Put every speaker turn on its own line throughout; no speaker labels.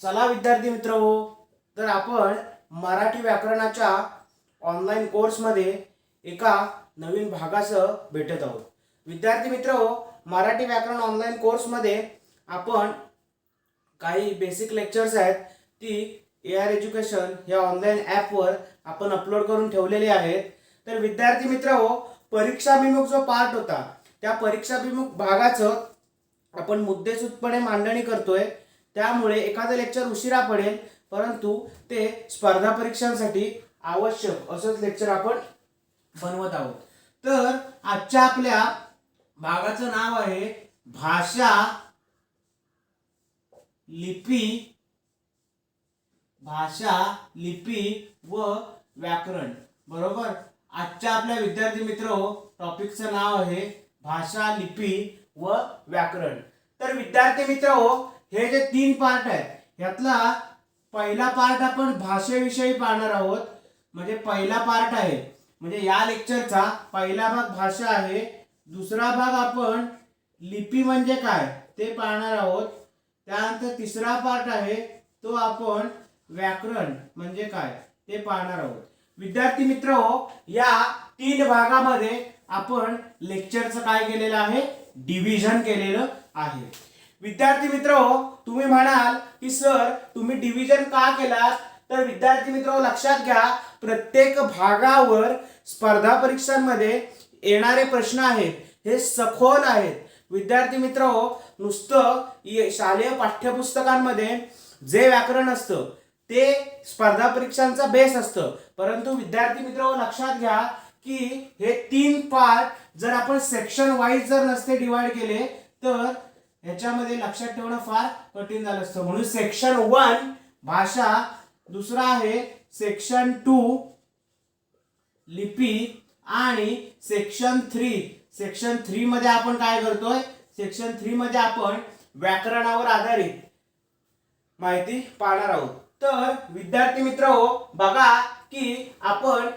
चला विद्यार्थी मित्रहो, तर आपण मराठी व्याकरणाच्या ऑनलाईन कोर्समध्ये एका नवीन भागासह भेटत आहोत. विद्यार्थी मित्रहो, मराठी व्याकरण ऑनलाईन कोर्समध्ये आपण काही बेसिक लेक्चर्स आहेत ती AR एज्युकेशन या ऑनलाईन ॲपवर आपण अपलोड करून ठेवलेले आहेत. तर विद्यार्थी मित्रहो, परीक्षाभिमुख जो पार्ट होता त्या परीक्षाभिमुख भागाचं आपण मुद्देसूदपणे मांडणी करतोय. त्यामुळे एखादं लेक्चर उशिरा पडेल, परंतु ते स्पर्धा परीक्षांसाठी आवश्यक असंच लेक्चर आपण बनवत आहोत. तर आजच्या आपल्या भागाचं नाव आहे भाषा, लिपी, व व्याकरण. बरोबर. आजच्या आपल्या विद्यार्थी मित्रहो टॉपिकचं नाव आहे भाषा, लिपी व व्याकरण. तर विद्यार्थी मित्रहो, हे जे 3 पार्ट आहेत यातला पहिला पार्ट आपण भाषेविषयी पाहणार आहोत. म्हणजे पहिला पार्ट आहे, म्हणजे या लेक्चरचा पहिला भाग भाषा आहे. दुसरा भाग आपण लिपी म्हणजे काय ते पाहणार आहोत. त्यानंतर तिसरा पार्ट आहे तो आपण व्याकरण म्हणजे काय ते पाहणार आहोत. विद्यार्थी मित्रहो, या 3 भागामध्ये आपण लेक्चरचं काय केलेलं आहे, डिव्हिजन केलेलं आहे. विद्यार्थी मित्रहो, तुम्ही म्हणाल की सर तुम्ही डिव्हिजन का केलात? तर विद्यार्थी मित्रहो, लक्षात घ्या, प्रत्येक भागावर स्पर्धा परीक्षांमध्ये येणारे प्रश्न आहेत हे सखोल आहेत. विद्यार्थी मित्रहो, नुसतं शालेय पाठ्यपुस्तकांमध्ये जे व्याकरण असतं ते स्पर्धा परीक्षांचा बेस असतं, परंतु विद्यार्थी मित्रहो लक्षात घ्या की हे 3 पार्ट जर आपण सेक्शन वाईज जर नसते डिवाइड केले तर ह्याच्यामध्ये लक्षात ठेवणं फार कठीण झालं असतं. म्हणून सेक्शन 1 भाषा, दुसरा आहे सेक्शन 2 लिपी आणि सेक्शन 3 मध्ये आपण काय करतोय, सेक्शन 3 मध्ये आपण व्याकरणावर आधारित माहिती पाहणार आहोत. तर विद्यार्थी मित्रहो, बघा की आपण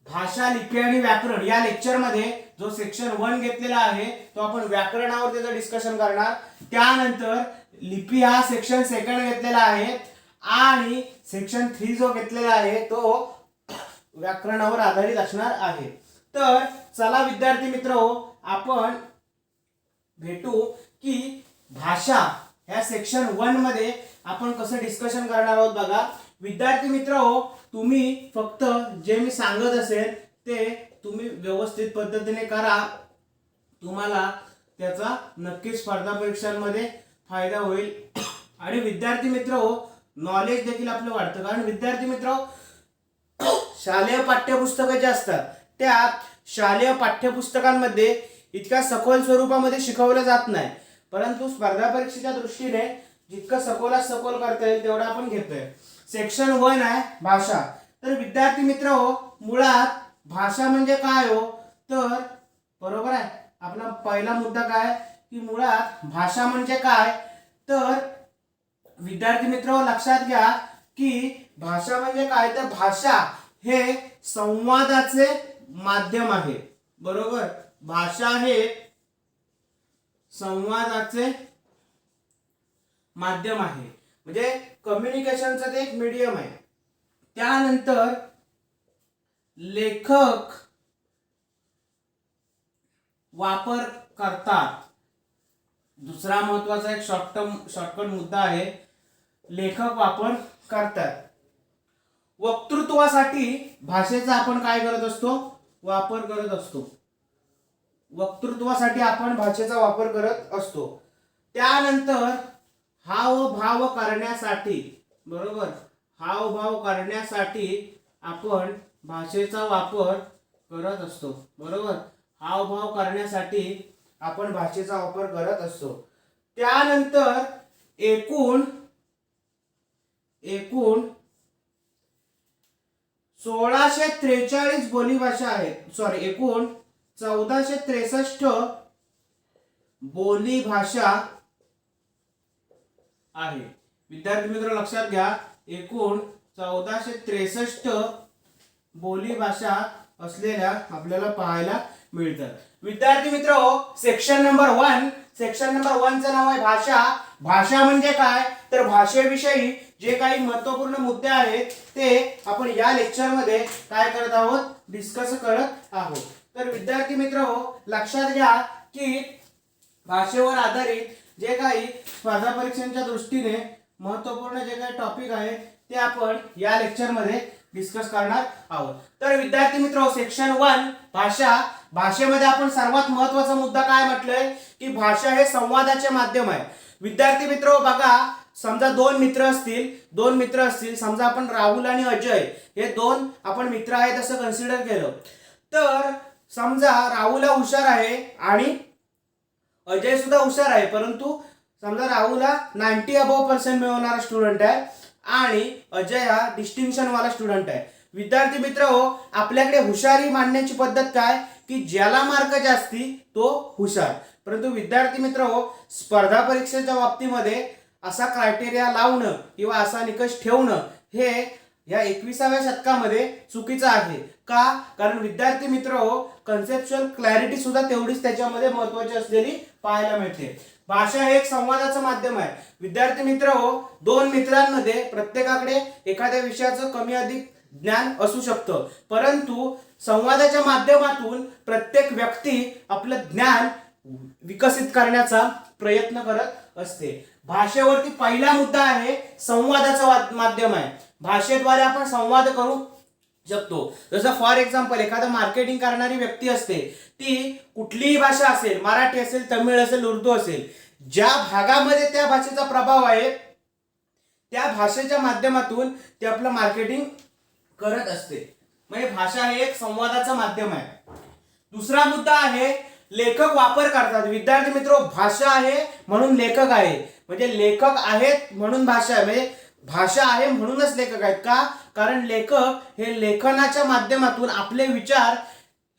भाषा, लिपी आणि व्याकरण या लेक्चर मध्ये जो सेक्शन 1 घेतलेला आहे तो आपण व्याकरणावर त्याचं डिस्कशन करणार. त्यानंतर लिपी हा सेक्शन 2 घेतलेला आहे आणि सेक्शन 3 जो घेतलेला आहे तो व्याकरणावर आधारित असणार आहे. तर चला विद्यार्थी मित्रहो, आपण भेटू की भाषा ह्या सेक्शन 1 मध्ये आपण कसं डिस्कशन करणार आहोत. बघा विद्यार्थी मित्रहो, तुम्ही फक्त जे मी सांगत असेल ते तुम्ही व्यवस्थित पद्धतीने करा, तुम्हाला त्याचा नक्कीच स्पर्धा परीक्षांमध्ये फायदा होईल. आणि विद्यार्थी मित्रहो, नॉलेज देखील आपलं वाढतं. कारण विद्यार्थी मित्रहो, शालेय पाठ्यपुस्तकं जे असतात त्या शालेय पाठ्यपुस्तकांमध्ये इतक्या सखोल स्वरूपामध्ये शिकवलं जात नाही, परंतु स्पर्धा परीक्षेच्या दृष्टीने जितकं सखोल करता येईल तेवढं आपण घेतोय. सेक्शन 1 आहे भाषा. तर विद्यार्थी मित्रहो, मुळात भाषा म्हणजे काय हो, तर बरोबर आहे, आपला पहिला मुद्दा काय की मुळात भाषा म्हणजे काय. तर विद्यार्थी मित्रहो लक्षात घ्या की भाषा म्हणजे काय, तर भाषा हे संवादाचे माध्यम आहे. बरोबर. भाषा हे संवादाचे माध्यम आहे, म्हणजे कम्युनिकेशनचं ते एक मीडियम आहे. त्यानंतर लेखक वापर करतात. दुसरा महत्वाचा एक शॉर्टकट मुद्दा आहे, लेखक वापर करतात. वक्तृत्वासाठी भाषेचा आपण काय करत असतो, वापर करत असतो. वक्तृत्वासाठी आपण भाषेचा वापर करत असतो. त्यानंतर हावभाव करण्यासाठी, बरोबर, हावभाव करण्यासाठी आपण भाषेचा वापर करत असतो. बरोबर. हावभाव करण्यासाठी आपण भाषेचा वापर करत असतो. त्यानंतर एकूण 1643 बोलीभाषा आहेत. एकूण 1463 बोलीभाषा आहे. विद्यार्थी मित्र लक्षात घ्या, एकूण 1463 बोलीभाषा असलेल्या आपल्याला पाहायला मिळतं. विद्यार्थी मित्र सेक्शन नंबर 1, सेक्शन नंबर 1 चं नाव आहे भाषा. भाषा म्हणजे काय तर भाषेविषयी जे काही महत्त्वपूर्ण मुद्दे आहेत ते आपण या लेक्चर मध्ये काय करत आहोत, डिस्कस करत आहोत. तर विद्यार्थी मित्र लक्षात घ्या की भाषेवर आधारित जे काही स्पर्धा परीक्षांच्या दृष्टीने महत्त्वपूर्ण जे काही टॉपिक आहे ते आपण या लेक्चर मध्ये डिस्कस करणार आहोत. तर विद्यार्थी मित्र सेक्शन 1 भाषा. भाषेमध्ये आपण सर्वात महत्त्वाचा मुद्दा काय म्हटलंय की भाषा हे संवादाचे माध्यम आहे. विद्यार्थी मित्र बघा, समजा दोन मित्र असतील समजा आपण राहुल आणि अजय हे दोन आपण मित्र आहेत असं कन्सिडर केलं. तर समजा राहुल हुशार आहे आणि अजय सुद्धा हुशार आहे, परंतु समजा राहुलला 90% मिळवणारा स्टुडंट आहे आणि अजय हा डिस्टिंक्शन वाला स्टुडंट आहे. विद्यार्थी मित्र आपल्याकडे हुशारी मांडण्याची पद्धत काय की ज्याला मार्क जास्ती तो हुशार. परंतु विद्यार्थी मित्र स्पर्धा परीक्षेच्या बाबतीमध्ये असा क्रायटेरिया लावणं किंवा असा निकष ठेवणं हे या 21व्या शतकामध्ये चुकीचं आहे. का? कारण विद्यार्थी मित्र कन्सेप्च्युअल क्लॅरिटी सुद्धा तेवढीच त्याच्यामध्ये महत्त्वाची असलेली पाहायला मिळते. भाषा हे एक संवादाचं माध्यम आहे. विद्यार्थी मित्र दोन मित्रांमध्ये प्रत्येकाकडे एखाद्या विषयाचं कमी अधिक ज्ञान असू शकतं, परंतु संवादाच्या माध्यमातून प्रत्येक व्यक्ती आपलं ज्ञान विकसित करण्याचा प्रयत्न करत असते. भाषेवरती पहिला मुद्दा आहे संवादाचं माध्यम आहे. भाषेद्वारे आपण संवाद करू शकतो. जसं फॉर एक्झाम्पल एखादा मार्केटिंग करणारी व्यक्ती असते, ती कुठलीही भाषा असेल, मराठी असेल, तमिळ असेल, उर्दू असेल, ज्या भागामध्ये त्या भाषेचा प्रभाव आहे त्या भाषेच्या माध्यमातून ते आपलं मार्केटिंग करत असते. म्हणजे भाषा हे एक संवादाचं माध्यम आहे. दुसरा मुद्दा आहे लेखक वापर करतात. विद्यार्थी मित्र भाषा आहे म्हणून लेखक आहे, म्हणजे लेखक आहेत म्हणून भाषा आहे, म्हणजे भाषा आहे म्हणूनच लेखक आहेत. का? कारण लेखक हे लेखनाच्या माध्यमातून आपले विचार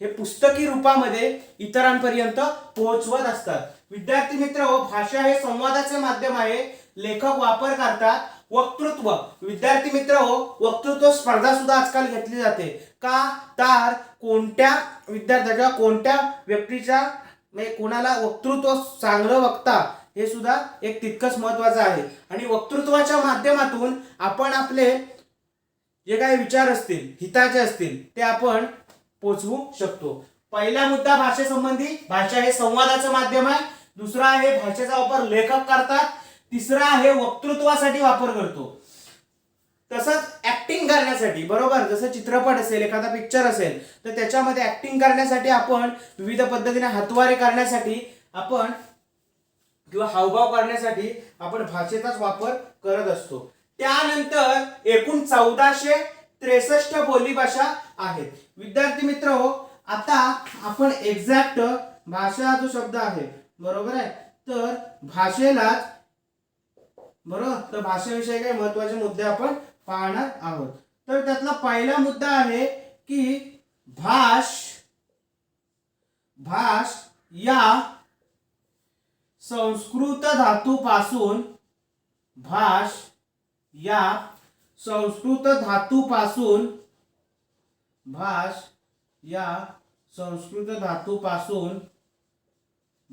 हे पुस्तकी रूपामध्ये इतरांपर्यंत पोहोचवत असतात. विद्यार्थी मित्र भाषा हे संवादाचे माध्यम आहे. लेखक वापर करतात. वक्तृत्व. विद्यार्थी मित्र वक्तृत्व स्पर्धा सुद्धा आजकाल घेतली जाते. का? तर कोणत्या विद्यार्थ्याच्या कोणत्या व्यक्तीच्या म्हणजे कोणाला वक्तृत्व चांगलं वक्ता हे सुद्धा एक तितकंच महत्त्वाचं आहे. आणि वक्तृत्वाच्या माध्यमातून आपण आपले जे काही विचार असतील हिताचे असतील ते आपण पोचवू शकतो. पहिला मुद्दा भाषेसंबंधी. भाषा हे संवादाचं माध्यम आहे. दुसरा आहे भाषेचा वापर लेखक करतात. तिसरा आहे वक्तृत्वासाठी वापर करतो. तसंच ऍक्टिंग करण्यासाठी, बरोबर, जसं चित्रपट असेल, एखादा पिक्चर असेल तर त्याच्यामध्ये ऍक्टिंग करण्यासाठी आपण विविध पद्धतीने हातवारे करण्यासाठी आपण किंवा हावभाव करण्यासाठी आपण भाषेचाच वापर करत असतो. त्यानंतर एकूण 1463 बोलीभाषा आहेत. विद्यार्थी मित्र आता आपण एक्झॅक्ट भाषा हा जो शब्द आहे, बरोबर आहे, तर भाषेलाच बरोबर तर भाषेविषयी काही महत्त्वाचे मुद्दे आपण पाहणार आहोत. तर त्यातला पहिला मुद्दा आहे की भाष या संस्कृत धातूपासून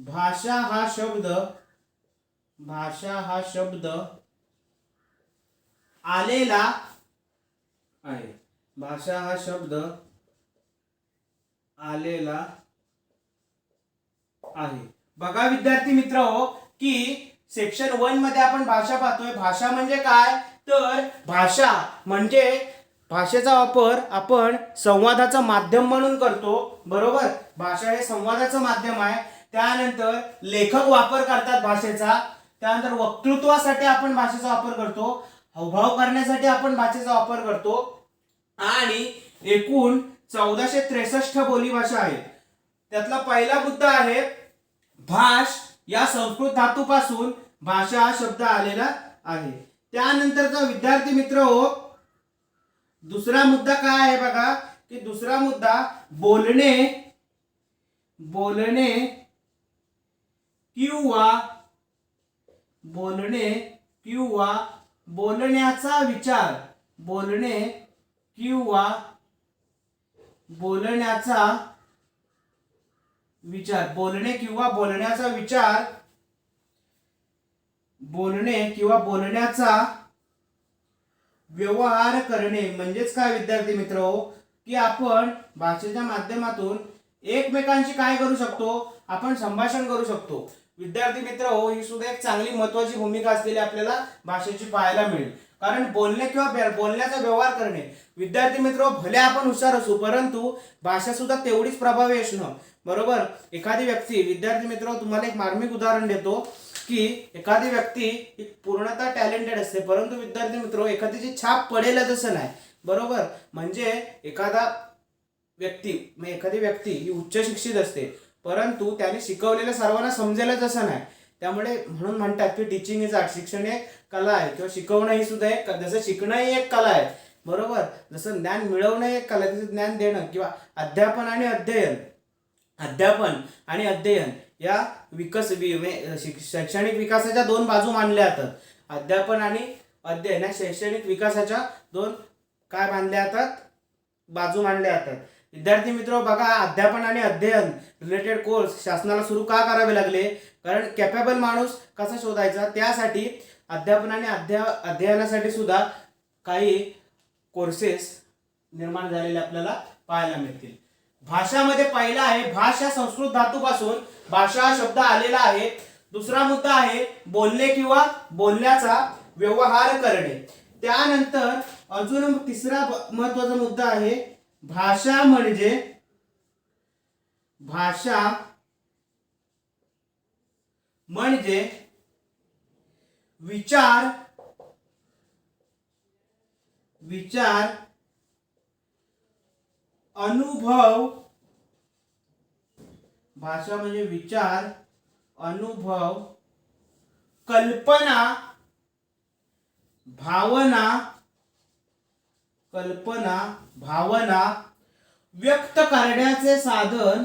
भाषा हा शब्द आलेला आहे. भाषा हा शब्द आलेला आहे. बघा विद्यार्थी मित्र की सेक्शन 1 मध्ये आपण भाषा पाहतोय. भाषा म्हणजे काय तर भाषा म्हणजे भाषेचा वापर आपण संवादाचं माध्यम म्हणून करतो, बरोबर. भाषा हे संवादाचं माध्यम आहे. त्यानंतर लेखक वापर करतात भाषेचा. त्यानंतर वक्तृत्वासाठी आपण भाषेचा वापर करतो. हावभाव करण्यासाठी आपण भाषेचा वापर करतो. आणि एकूण 1463 बोलीभाषा आहेत. त्यातला पहिला मुद्दा आहे भाष या संस्कृत धातूपासून भाषा हा शब्द आलेला आहे. त्यानंतरचा विद्यार्थी मित्र दुसरा मुद्दा काय आहे बघा की दुसरा मुद्दा बोलणे किंवा बोलण्याचा विचार बोलण्याचा विचार, बोलणे किंवा बोलण्याचा विचार, बोलणे किंवा बोलण्याचा व्यवहार करणे म्हणजेच काय विद्यार्थी मित्र, की आपण भाषेच्या माध्यमातून एकमेकांशी काय करू शकतो, आपण संभाषण करू शकतो. विद्यार्थी मित्र ही सुद्धा एक चांगली महत्वाची भूमिका असलेली आपल्याला भाषेची पाहायला मिळेल. कारण बोलणे किंवा बोलण्याचा व्यवहार करणे, विद्यार्थी मित्र भले आपण हुशार असू परंतु भाषा सुद्धा तेवढीच प्रभावी असणं, बरोबर. एखादी व्यक्ती, विद्यार्थी मित्र तुम्हाला एक मार्मिक उदाहरण देतो की एखादी व्यक्ती पूर्णतः टॅलेंटेड असते परंतु विद्यार्थी मित्र एखाद्याची छाप पडेलच असं नाही, बरोबर. म्हणजे एखादी व्यक्ती ही उच्च शिक्षित असते परंतु त्याने शिकवलेलं सर्वांना समजेलच असं नाही. त्यामुळे म्हणून म्हणतात की टीचिंग इज आर्ट, शिक्षण एक कला आहे किंवा शिकवणं ही सुद्धा एक, जसं शिकणं ही एक कला आहे, बरोबर. जसं ज्ञान मिळवणं एक कला आहे तसं ज्ञान देणं किंवा अध्यापन आणि अध्ययन या शैक्षणिक विकासाच्या दोन बाजू मानल्या जातात. अध्यापन आणि अध्ययन या शैक्षणिक विकासाच्या दोन काय मानल्या जातात, बाजू मानल्या जातात. विद्यार्थी मित्र बघा, अध्यापन आणि अध्ययन रिलेटेड कोर्स शासनाला सुरू का करावे लागले, कारण कॅपेबल माणूस कसा शोधायचा त्यासाठी अध्यापन आणि अध्ययनासाठी सुद्धा काही कोर्सेस निर्माण झालेले आपल्याला पाहायला मिळतील. भाषामध्ये पहिला आहे भाषा, संस्कृत धातूपासून भाषा हा शब्द आलेला आहे. दुसरा मुद्दा आहे बोलणे किंवा बोलण्याचा व्यवहार करणे. त्यानंतर अजून तिसरा महत्वाचा मुद्दा आहे भाषा म्हणजे विचार, अनुभव, भाषा म्हणजे विचार, अनुभव, कल्पना, भावना, व्यक्त करण्याचे साधन,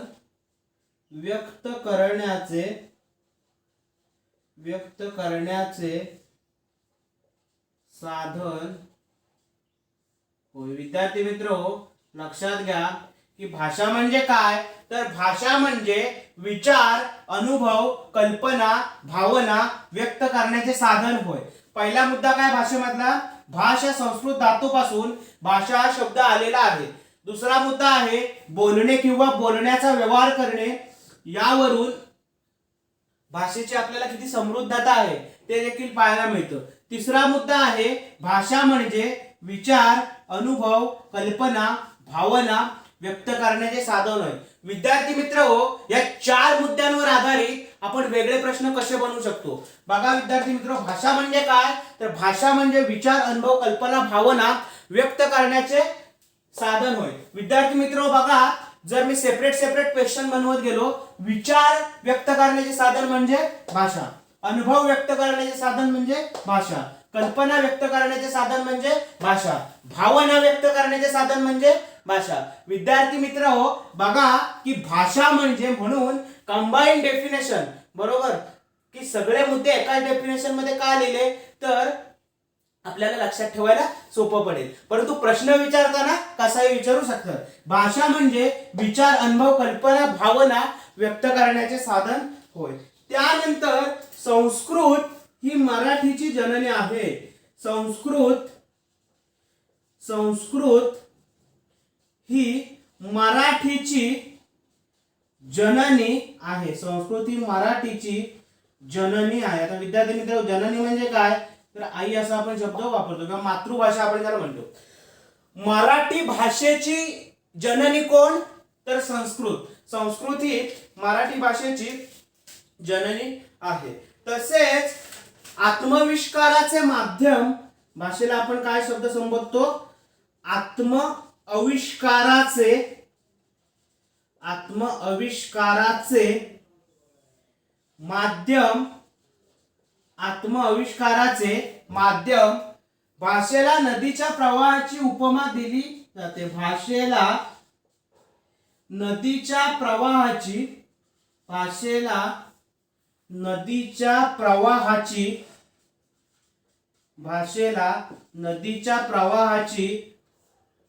होय. विद्यार्थी मित्र लक्षात घ्या की भाषा म्हणजे काय, तर भाषा म्हणजे विचार, अनुभव, कल्पना, भावना व्यक्त करण्याचे साधन होय. पहिला मुद्दा काय भाषेमधला, भाषा संस्कृत धातूपासून भाषा हा शब्द आलेला आहे. दुसरा मुद्दा आहे बोलणे किंवा बोलण्याचा व्यवहार करणे, यावरून भाषेची आपल्याला किती समृद्धता आहे ते देखील पाहायला मिळतं. तिसरा मुद्दा आहे भाषा म्हणजे विचार, अनुभव, कल्पना, भावना व्यक्त करण्याचे साधन होय. विद्यार्थी मित्र या 4 मुद्द्यांवर आधारित आपण वेगळे प्रश्न कसे बनवू शकतो. बघा विद्यार्थी मित्र, भाषा म्हणजे काय, तर भाषा म्हणजे विचार, अनुभव, कल्पना, भावना व्यक्त करण्याचे साधन होय. विद्यार्थी मित्र बघा, जर मी सेपरेट क्वेश्चन बनवत गेलो, विचार व्यक्त करण्याचे साधन म्हणजे भाषा, अनुभव व्यक्त करण्याचे साधन म्हणजे भाषा, कल्पना व्यक्त करण्याचे साधन म्हणजे भाषा, भावना व्यक्त करण्याचे साधन म्हणजे भाषा. विद्यार्थी मित्र बघा की भाषा म्हणजे म्हणून कंबाईन डेफिनेशन, बरोबर, की सगळे मुद्दे एकाच डेफिनेशन मध्ये का लिहिले तर आपल्याला लक्षात ठेवायला सोपं पडेल. परंतु प्रश्न विचारताना कसाही विचारू शकतात. भाषा म्हणजे विचार, अनुभव, कल्पना, भावना व्यक्त करण्याचे साधन होय. त्यानंतर संस्कृत ही मराठीची जननी आहे. संस्कृत ही मराठीची जननी आहे. संस्कृत ही मराठीची जननी आहे. आता विद्यार्थी मित्र, जननी म्हणजे काय, तर आई असा आपण शब्द वापरतो किंवा मातृभाषा आपण त्याला म्हणतो. मराठी भाषेची जननी कोण, तर संस्कृत. संस्कृत ही मराठी भाषेची जननी आहे. तसेच आत्मविष्काराचे माध्यम, भाषेला आपण काय शब्द संबोधतो, आत्मअविष्काराचे माध्यम, भाषेला नदीच्या प्रवाहाची उपमा दिली जाते. भाषेला नदीच्या प्रवाहाची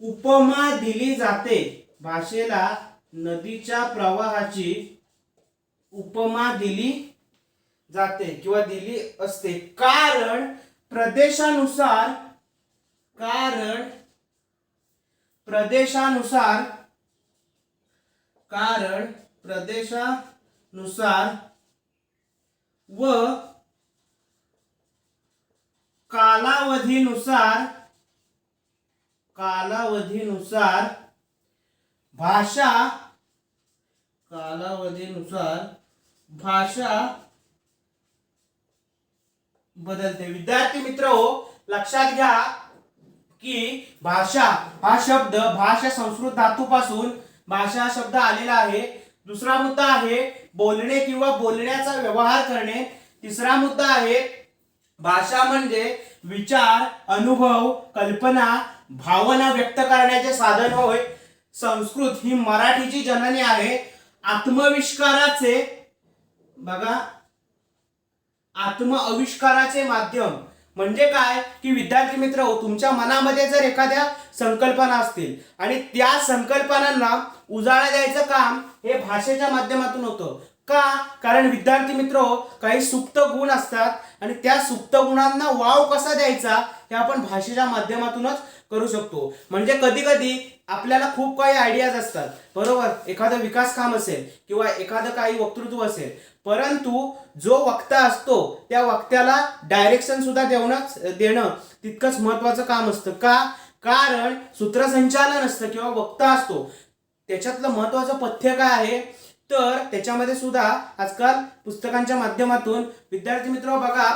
उपमा दिली जाते. भाषेला नदीच्या प्रवाहाची उपमा दिली जाते किंवा दिली असते, कारण प्रदेशानुसार कारण प्रदेशानुसार कारण प्रदेशानुसार व कालावधीनुसार भाषा बदलते. विद्यार्थी मित्र लक्षात घ्या की भाषा हा शब्द भाषा संस्कृत धातूपासून भाषा हा शब्द आलेला आहे. दुसरा मुद्दा आहे बोलणे किंवा बोलण्याचा व्यवहार करणे. तिसरा मुद्दा आहे भाषा म्हणजे विचार, अनुभव, कल्पना, भावना व्यक्त करण्याचे साधन होय. संस्कृत ही मराठीची जननी आहे. आत्मविष्काराचे बघा आत्मअविष्काराचे माध्यम म्हणजे काय की विद्यार्थी मित्र तुमच्या मनामध्ये जर एखाद्या संकल्पना असतील आणि त्या संकल्पनांना उजाळा द्यायचं काम हे भाषेच्या माध्यमातून होतं. का? कारण विद्यार्थी मित्र काही सुप्त गुण असतात आणि त्या सुप्त गुणांना वाव कसा द्यायचा हे आपण भाषेच्या माध्यमातूनच करू शकतो. म्हणजे कधी कधी आपल्याला खूप काही आयडियाज असतात, बरोबर, एखादं विकास काम असेल किंवा एखादं काही वक्तृत्व असेल, परंतु जो वक्ता असतो त्या वक्त्याला डायरेक्शन सुद्धा देणं तितकंच महत्वाचं काम असतं. का? कारण सूत्रसंचालन असतं किंवा वक्ता असतो त्याच्यातलं महत्वाचं पथ्य काय आहे तर त्याच्यामध्ये सुद्धा आजकाल पुस्तकांच्या माध्यमातून विद्यार्थी मित्र बघा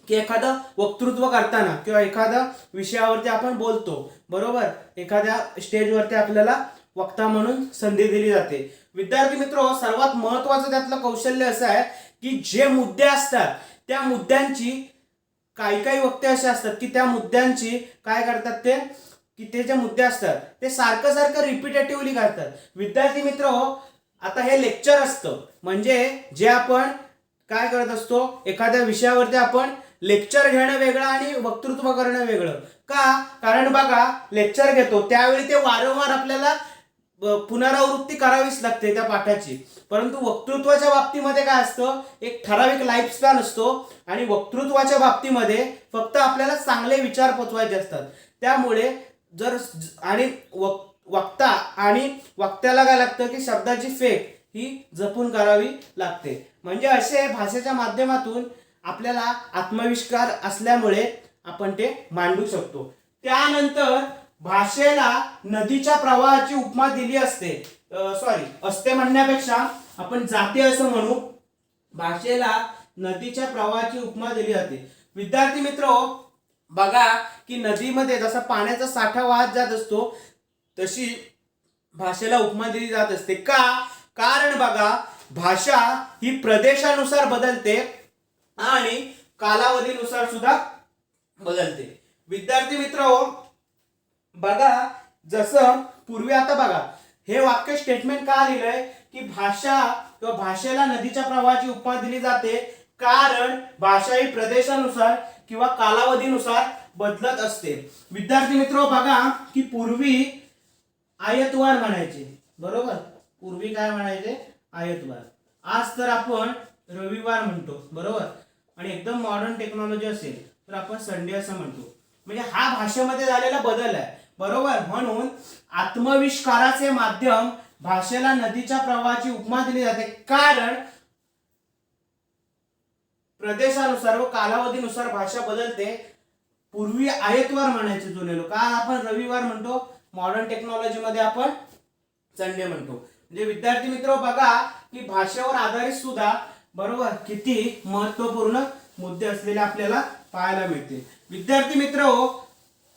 की एखादं वक्तृत्व करताना किंवा एखाद्या विषयावरती आपण बोलतो, बरोबर, एखाद्या स्टेजवरती आपल्याला वक्ता म्हणून संधी दिली जाते. विद्यार्थी मित्र सर्वात महत्वाचं त्यातलं कौशल्य असं आहे की जे मुद्दे असतात त्या मुद्द्यांची काही वक्ते असे असतात की त्या मुद्द्यांची काय करतात ते की ते जे मुद्दे असतात ते सारखं रिपिटेटिव्हली करतात. विद्यार्थी मित्र आता हे लेक्चर असतं म्हणजे जे आपण काय करत असतो एखाद्या विषयावरती आपण लेक्चर घेणं वेगळं आणि वक्तृत्व करणं वेगळं. का? कारण बघा लेक्चर घेतो त्यावेळी ते वारंवार आपल्याला पुनरावृत्ती करावीच लागते त्या पाठाची, परंतु वक्तृत्वाच्या बाबतीमध्ये काय असतं एक ठराविक लाईफ स्पॅन असतो आणि वक्तृत्वाच्या बाबतीमध्ये फक्त आपल्याला चांगले विचार पोचवायचे असतात. त्यामुळे जर आणि वक्ता आणि वक्त्याला काय लागतं की शब्दाची फेक ही जपून करावी लागते. म्हणजे असे भाषेच्या माध्यमातून आपल्याला आत्मविष्कार असल्यामुळे आपण ते मांडू शकतो. त्यानंतर भाषेला नदीच्या प्रवाहाची उपमा दिली असते म्हणण्यापेक्षा आपण जाते असं म्हणू. भाषेला नदीच्या प्रवाहाची उपमा दिली जाते. विद्यार्थी मित्र बघा की नदीमध्ये जसा पाण्याचा साठा वाहत जात असतो तशी भाषेला उपमा दिली जात असते. का? कारण बघा भाषा ही प्रदेशानुसार बदलते आणि कालावधीनुसार सुद्धा बदलते. विद्यार्थी मित्र बघा जसं पूर्वी आता बघा हे वाक्य स्टेटमेंट का लिहिलंय की भाषा किंवा भाषेला नदीच्या प्रवाहाची उपमा दिली जाते कारण भाषा ही प्रदेशानुसार किंवा कालावधीनुसार बदलत असते. विद्यार्थी मित्र बघा की पूर्वी आयतवार म्हणायचे, बरोबर, पूर्वी काय म्हणायचे आयतवार. आज तर आपण रविवार म्हणतो, बरोबर, आणि एकदम मॉडर्न टेक्नॉलॉजी असेल तर आपण संडे असं म्हणतो. म्हणजे हा भाषेमध्ये झालेला बदल आहे, बरोबर. म्हणून आत्मविष्काराचे माध्यम भाषेला नदीच्या प्रवाहाची उपमा दिली जाते कारण प्रदेशानुसार व कालावधीनुसार भाषा बदलते. पूर्वी आयतवार म्हणायचे जुने लोक, आज आपण रविवार म्हणतो, मॉडर्न टेक्नॉलॉजी मध्ये आपण संडे म्हणतो. म्हणजे विद्यार्थी मित्र बघा की भाषेवर आधारित सुद्धा, बरोबर, किती महत्त्वपूर्ण मुद्दे असलेले आपल्याला पाहायला मिळते. विद्यार्थी मित्र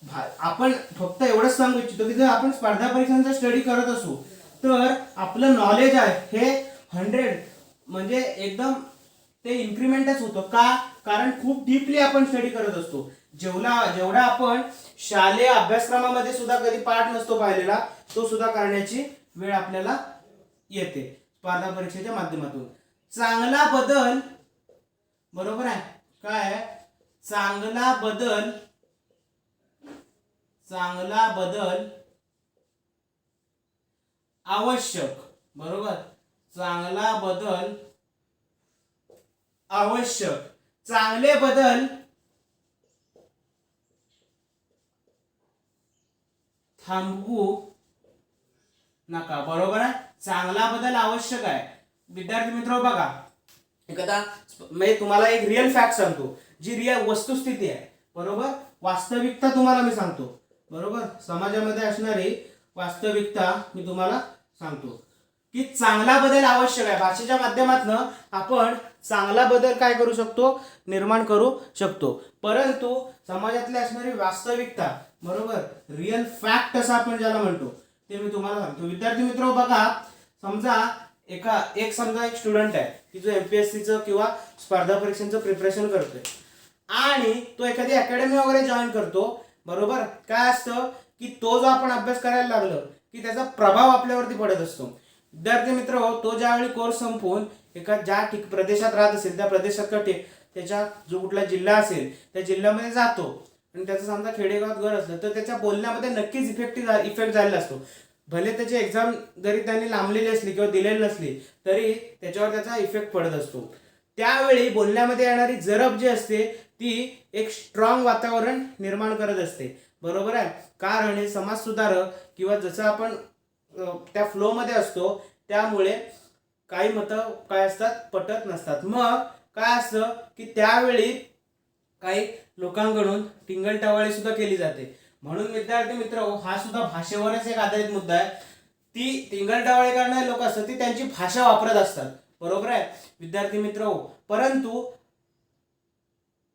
आपण फक्त एवढंच सांगू इच्छितो की जर आपण स्पर्धा परीक्षांचा स्टडी करत असू तर आपलं नॉलेज आहे हे 100 म्हणजे एकदम ते इन्क्रीमेंटच होतं. का? कारण खूप डीपली आपण स्टडी करत असतो. जेवढा आपण शालेय अभ्यासक्रमामध्ये सुद्धा कधी पाठ नसतो पाहिलेला तो सुद्धा करण्याची वेळ आपल्याला येते स्पर्धा परीक्षेच्या माध्यमातून. चांगला बदल, बरोबर आहे, काय चांगला बदल आवश्यक, बरोबर, चांगला बदल आवश्यक. चांगले बदल थांबवू नका. बरोबर आहे. चांगला बदल आवश्यक आहे. विद्यार्थी मित्र बघा, एखादा मी तुम्हाला एक रिअल फॅक्ट सांगतो, जी रिअल वस्तुस्थिती आहे. बरोबर, वास्तविकता तुम्हाला मी सांगतो. बरोबर, समाजामध्ये असणारी वास्तविकता मी तुम्हाला सांगतो की चांगला बदल आवश्यक आहे. भाषेच्या माध्यमातून आपण चांगला बदल काय करू शकतो, निर्माण करू शकतो. परंतु समाजातली असणारी वास्तविकता, बरोबर, रिअल फॅक्ट असं आपण ज्याला म्हणतो, ते मी तुम्हाला सांगतो. विद्यार्थी मित्र बघा, समजा समजा एक स्टुडंट आहे की जो एमपीएससीचं किंवा स्पर्धा परीक्षांचं प्रिपरेशन करतोय आणि तो एखादी अकॅडमी वगैरे जॉईन करतो. बरोबर, काय असतं की तो जो आपण अभ्यास करायला लागलो की त्याचा प्रभाव आपल्यावरती पडत असतो. विद्यार्थी मित्र, तो ज्यावेळी कोर्स संपवून एका ज्या प्रदेशात राहत असेल त्या प्रदेशात त्याच्या जो कुठला जिल्हा असेल त्या जिल्ह्यामध्ये जातो आणि त्याचं समजा खेडेगावात घर असलं तर त्याच्या बोलण्यामध्ये नक्कीच इफेक्ट झालेला असतो. भले त्याची एक्झाम जरी त्यांनी लांबलेली असली किंवा दिलेली नसली तरी त्याच्यावर त्याचा इफेक्ट पडत असतो. त्यावेळी बोलण्यामध्ये येणारी जरब जी असते ती एक स्ट्रॉंग वातावरण निर्माण करत असते. बरोबर आहे. कारण हे समाज सुधारक किंवा जसं आपण त्या फ्लो मध्ये असतो त्यामुळे काही मतं काय असतात, पटत नसतात. मग काय असतं की त्यावेळी काही लोकांकडून टिंगलटवाळी सुद्धा केली जाते. म्हणून विद्यार्थी मित्र, हा सुद्धा भाषेवरच एक आधारित मुद्दा आहे. ती टिंगलटवाळी करणारे लोक असतात ती त्यांची भाषा वापरत असतात. बरोबर आहे विद्यार्थी मित्र. परंतु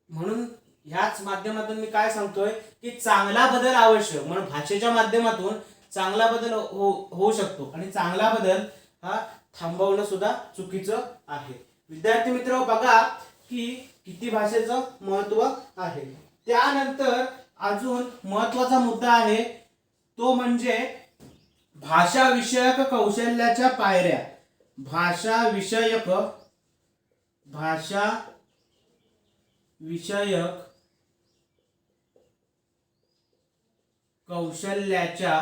म्हणून ह्याच माध्यमातून मी काय सांगतोय की चांगला बदल आवश्यक. म्हणून भाषेच्या माध्यमातून चांगला बदल होऊ शकतो आणि चांगला बदल हा थांबवणं सुद्धा चुकीचं आहे. विद्यार्थी मित्र बघा की किती भाषेचं महत्व आहे. त्यानंतर अजून महत्वाचा मुद्दा आहे तो म्हणजे भाषा विषयक कौशल्याच्या पायऱ्या. भाषा विषयक कौशल्याच्या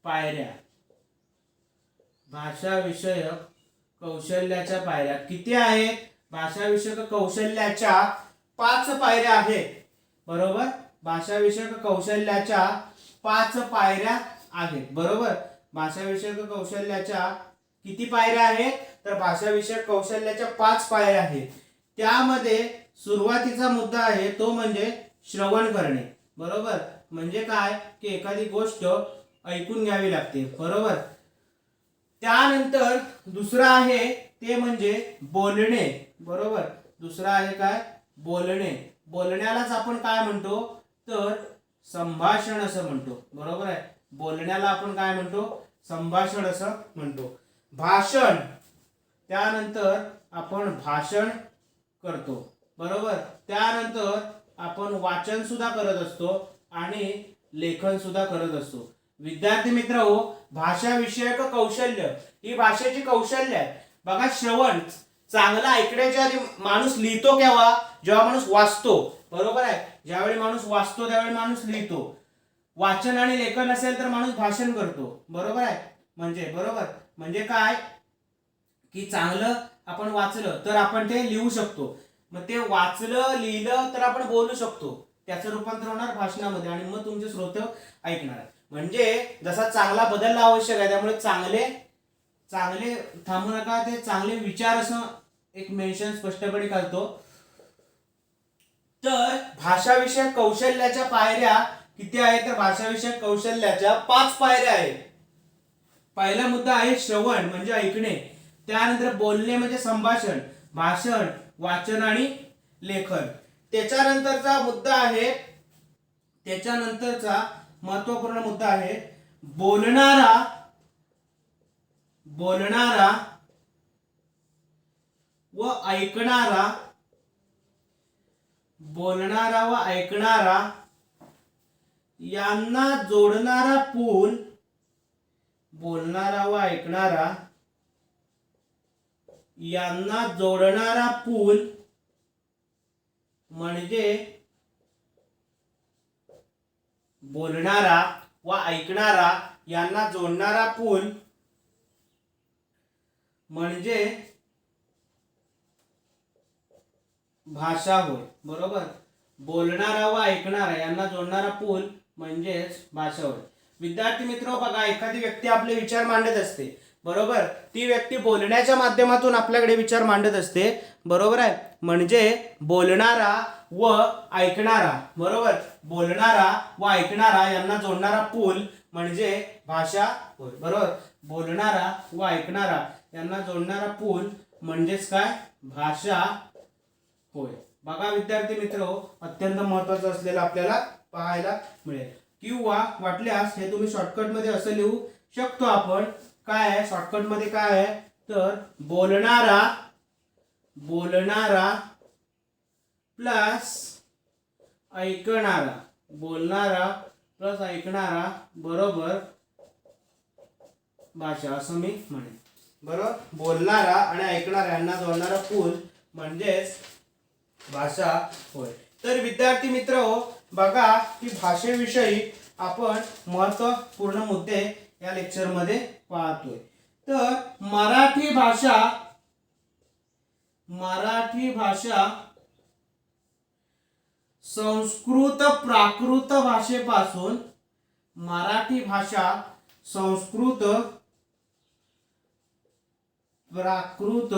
पायऱ्या. भाषा विषयक कौशल्याच्या पायऱ्या किती आहेत? भाषा विषयक कौशल्याच्या 5 पायऱ्या आहेत. बरोबर, भाषा विषयक कौशल्याच्या 5 पायऱ्या आहेत. बरोबर, भाषा विषयक कौशल्याच्या किती पायऱ्या आहेत? तर भाषा विषयक कौशल्याच्या 5 पायऱ्या आहेत. त्यामध्ये सुरुवातीचा मुद्दा आहे तो म्हणजे श्रवण करणे. बरोबर, म्हणजे काय की एखादी गोष्ट ऐकून घ्यावी लागते. बरोबर. त्यानंतर दुसरा आहे ते म्हणजे बोलणे. बरोबर, दुसरा आहे काय? बोलणे. बोलण्यालाच आपण काय म्हणतो तर संभाषण असं म्हणतो. बरोबर आहे, बोलण्याला आपण काय म्हणतो? संभाषण असं म्हणतो. भाषण, त्यानंतर आपण भाषण करतो. बरोबर, त्यानंतर आपण वाचन सुद्धा करत असतो आणि लेखन सुद्धा करत असतो. विद्यार्थी मित्र हो, भाषा विषयक कौशल्य ही भाषेची कौशल्य आहे. बघा, श्रवण, चांगलं ऐकण्याच्या आधी माणूस लिहितो केव्हा? जेव्हा माणूस वाचतो. बरोबर आहे, ज्यावेळी माणूस वाचतो त्यावेळी माणूस लिहितो. वाचन आणि लेखन असेल तर माणूस भाषण करतो. बरोबर आहे, म्हणजे काय की चांगलं आपण वाचलं तर आपण ते लिहू शकतो. मग ते वाचलं लिहिलं तर आपण बोलू शकतो. त्याचं रूपांतर होणार भाषणामध्ये आणि मग तुमचे श्रोते ऐकणार. म्हणजे जसा चांगला बदलला आवश्यक आहे त्यामुळे चांगले थांबू नका, ते चांगले विचार असं एक मेन्शन स्पष्टपणे करतो. तर भाषा विषयक कौशल्याच्या पायऱ्या किती आहेत? तर भाषा विषयक कौशल्याच्या 5 पायऱ्या आहेत. पहिला मुद्दा आहे श्रवण म्हणजे ऐकणे. त्यानंतर बोलणे म्हणजे संभाषण, भाषण, वाचन आणि लेखन. त्याच्यानंतरचा महत्वपूर्ण मुद्दा आहे बोलणारा व ऐकणारा यांना जोडणारा पूल. बोलणारा व ऐकणारा यांना जोडणारा पूल म्हणजे बोलणारा व ऐकणारा यांना जोडणारा पूल म्हणजे भाषा होय. बरोबर. बोलणारा व ऐकणारा यांना जोडणारा पूल म्हणजेच भाषा होय. विद्यार्थी मित्र बघा, एखादी व्यक्ती आपले विचार मांडत असते. बरोबर. ती व्यक्ती बोलण्याच्या माध्यमातून आपल्याकडे विचार मांडत असते. बरोबर आहे. म्हणजे बोलणारा व ऐकणारा. बरोबर. बोलणारा व ऐकणारा यांना जोडणारा पूल म्हणजे भाषा होय. बरोबर. बोलणारा व ऐकणारा यांना जोडणारा पूल म्हणजेच काय? भाषा होय. बघा विद्यार्थी मित्र, अत्यंत महत्त्वाचं असलेलं आपल्याला पाहायला मिळेल. किंवा वाटल्यास हे तुम्ही शॉर्टकट मध्ये असं लिहू शकतो आपण. काय आहे शॉर्टकट मध्ये? काय आहे तर बोलणारा प्लस ऐकणारा. बोलणारा प्लस ऐकणारा बरोबर भाषा असं मी म्हणेन. बरोबर. बोलणारा आणि ऐकणारा यांना जोडणारा पूल म्हणजेच भाषा होय. तर विद्यार्थी मित्र बघा की भाषेविषयी आपण महत्त्वपूर्ण मुद्दे या लेक्चर मध्ये पाहतोय. तर मराठी भाषा संस्कृत प्राकृत भाषेपासून मराठी भाषा संस्कृत प्राकृत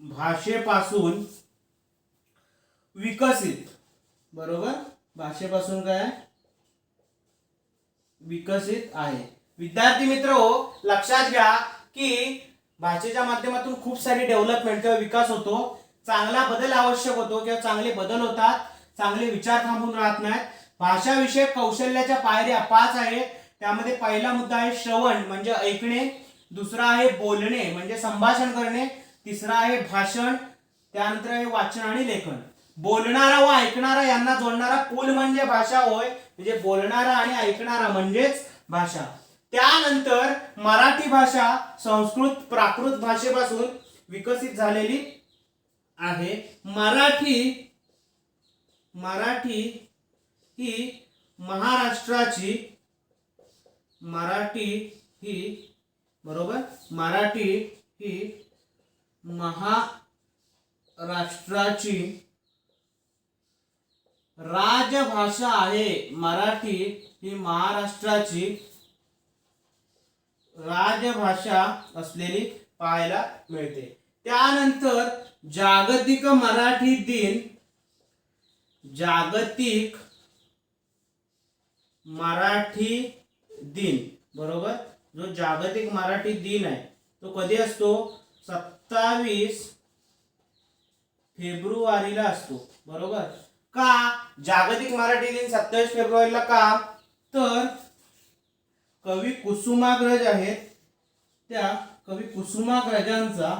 भाषेपासून विकसित. बरोबर. भाषेपासून काय विकसित आहे. विद्यार्थी मित्र लक्षात घ्या की भाषेच्या माध्यमातून खूप सारी डेव्हलपमेंट किंवा विकास होतो. चांगला बदल आवश्यक होतो किंवा चांगले बदल होतात. चांगले विचार थांबून राहत नाहीत. भाषा विषयक कौशल्याच्या पायऱ्या 5 आहेत. त्यामध्ये पहिला मुद्दा आहे श्रवण म्हणजे ऐकणे. दुसरा आहे बोलणे म्हणजे संभाषण करणे. तिसरा आहे भाषण. त्यानंतर आहे वाचन आणि लेखन. बोलणारा व ऐकणारा यांना जोडणारा पूल म्हणजे भाषा होय. म्हणजे बोलणारा आणि ऐकणारा म्हणजेच भाषा. त्यानंतर मराठी भाषा संस्कृत प्राकृत भाषेपासून विकसित झालेली आहे. मराठी ही महाराष्ट्राची बरोबर. मराठी ही महाराष्ट्राची राजभाषा आहे. मराठी ही महाराष्ट्राची राजभाषा असलेली पाहायला मिळते. त्यानंतर जागतिक मराठी दिन बरोबर. जो जागतिक मराठी दिन आहे तो कधी असतो? 27 फेब्रुवारीला असतो. बरोबर. का जागतिक मराठी दिन 27 फेब्रुवारीला का? तर कवी कुसुमाग्रज आहेत. त्या कवी कुसुमाग्रजांचा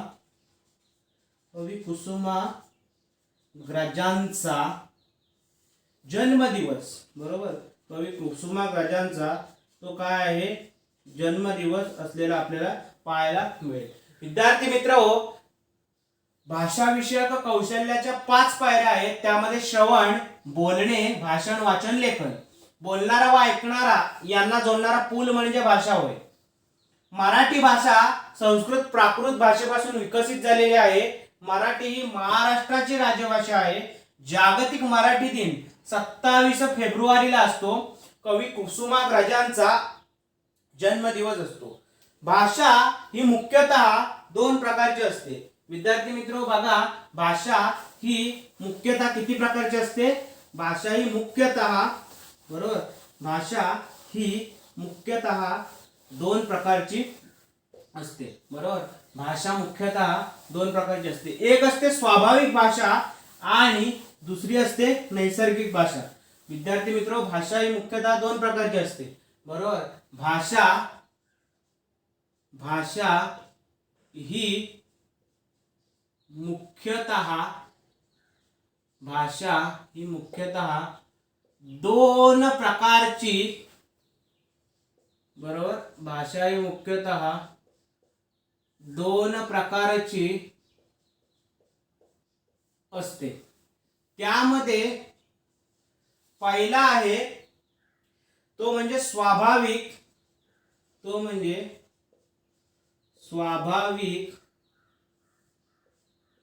जन्मदिवस. बरोबर. कवी कुसुमाग्रजांचा तो काय आहे? जन्मदिवस असलेला आपल्याला पाहायला मिळेल. विद्यार्थी मित्र भाषा विषयक कौशल्याच्या 5 पायऱ्या आहेत. त्यामध्ये श्रवण, बोलणे, भाषण, वाचन, लेखन. बोलणारा व ऐकणारा यांना जोडणारा पूल म्हणजे भाषा होय. मराठी भाषा संस्कृत प्राकृत भाषेपासून विकसित झालेली आहे. मराठी ही महाराष्ट्राची राजभाषा आहे. जागतिक मराठी दिन 27 फेब्रुवारीला असतो. कवी कुसुमाग्रजांचा जन्मदिवस असतो. भाषा ही मुख्यतः 2 प्रकारची असते. विद्यार्थी मित्र बघा, भाषा ही मुख्यतः किती प्रकारची असते? भाषा ही मुख्यतः बरोबर. भाषा ही मुख्यतः 2 प्रकारची असते. बरोबर. भाषा मुख्यतः 2 प्रकारची असते. एक असते स्वाभाविक भाषा आणि दुसरी असते नैसर्गिक भाषा. विद्यार्थी मित्र भाषा ही मुख्यतः 2 प्रकारची असते. बरोबर. भाषा ही मुख्यतः 2 प्रकारची. बरोबर. भाषा ही मुख्यतः 2 प्रकारची असते. त्यामध्ये पहिला आहे तो म्हणजे स्वाभाविक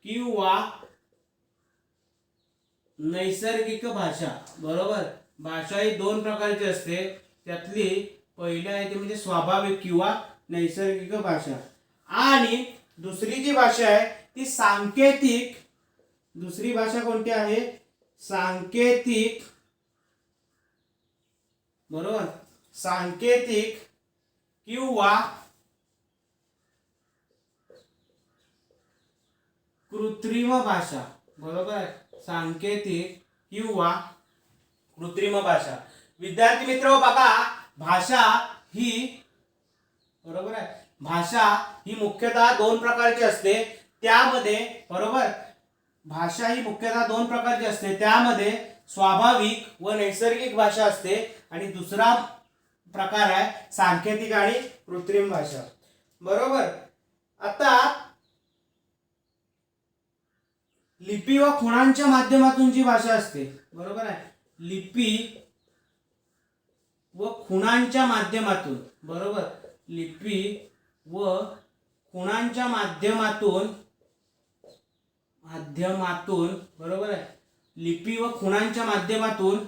किंवा नैसर्गिक भाषा. बरोबर. भाषा ही दोन प्रकारची असते, त्यातली पहिली आहे ती म्हणजे स्वाभाविक किंवा नैसर्गिक भाषा, आणि दुसरी जी भाषा आहे ती सांकेतिक. दुसरी भाषा कोणती आहे? सांकेतिक. बरोबर. सांकेतिक किंवा कृत्रिम भाषा. बरोबर. सांकेतिक किंवा कृत्रिम भाषा. विद्यार्थी मित्र बघा, भाषा ही, बरोबर आहे, भाषा ही मुख्यतः दोन प्रकारची असते. त्यामध्ये, बरोबर, भाषा ही मुख्यतः दोन प्रकारची असते. त्यामध्ये स्वाभाविक व नैसर्गिक भाषा असते, आणि दुसरा प्रकार आहे सांकेतिक आणि कृत्रिम भाषा. बरोबर. आता लिपी व खुणांच्या माध्यमातून जी भाषा असते, बरोबर आहे, लिपी व खुणांच्या माध्यमातून, बरोबर, लिपी व खुणांच्या माध्यमातून, बरोबर आहे, लिपी व खुणांच्या माध्यमातून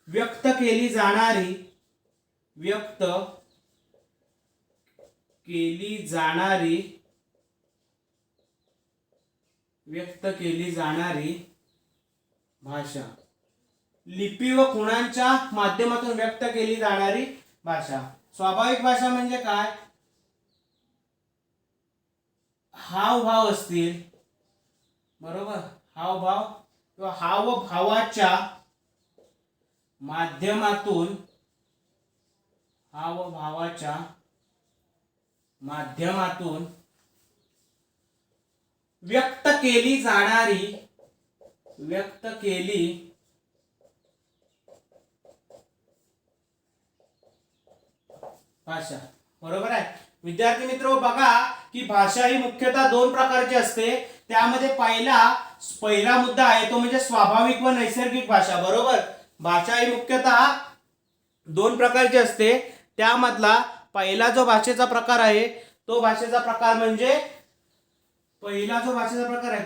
व्यक्त केली जाणारी भाषा. लिपी व खुणांच्या माध्यमातून व्यक्त केली जाणारी भाषा. स्वाभाविक भाषा म्हणजे काय? हावभाव असतील, बरोबर, हावभाव किंवा हावभावाच्या माध्यमातून व्यक्त केली जाणारी भाषा. बरोबर आहे. विद्यार्थी मित्र बघा की भाषा ही मुख्यतः दोन प्रकारची असते. त्यामध्ये पहिला मुद्दा आहे तो म्हणजे स्वाभाविक व नैसर्गिक भाषा. बरोबर. भाषा ही मुख्यतः दोन प्रकारची असते. त्यामधला पहिला जो भाषेचा प्रकार आहे तो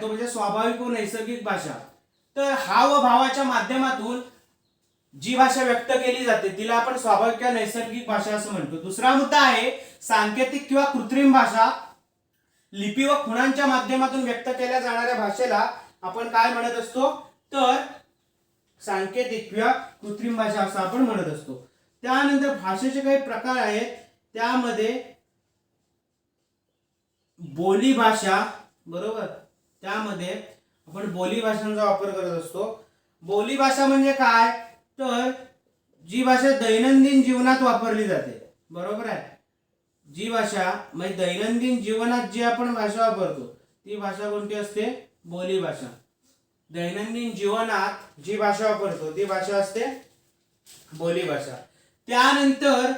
म्हणजे स्वाभाविक व नैसर्गिक भाषा. तर हावभावाच्या माध्यमातून जी भाषा व्यक्त केली जाते तिला आपण स्वाभाविक किंवा नैसर्गिक भाषा असं म्हणतो. दुसरा मुद्दा आहे सांकेतिक किंवा कृत्रिम भाषा. लिपी व खुणांच्या माध्यमातून व्यक्त केल्या जाणाऱ्या भाषेला आपण काय म्हणत असतो? तर सांकेतिक किंवा कृत्रिम भाषा असं आपण म्हणत असतो. त्यानंतर भाषेचे काही प्रकार आहेत. त्यामध्ये बोली भाषा. बरोबर. त्यामध्ये आपण बोली भाषांचा वापर करत असतो. बोली भाषा म्हणजे काय? तर जी भाषा दैनंदिन जीवनात वापरली जाते. बरोबर आहे. जी भाषा म्हणजे दैनंदिन जीवनात जी आपण भाषा वापरतो ती भाषा कोणती असते? बोली भाषा. दैनंदिन जीवनात जी भाषा वापरतो ती भाषा असते बोली भाषा. त्यानंतर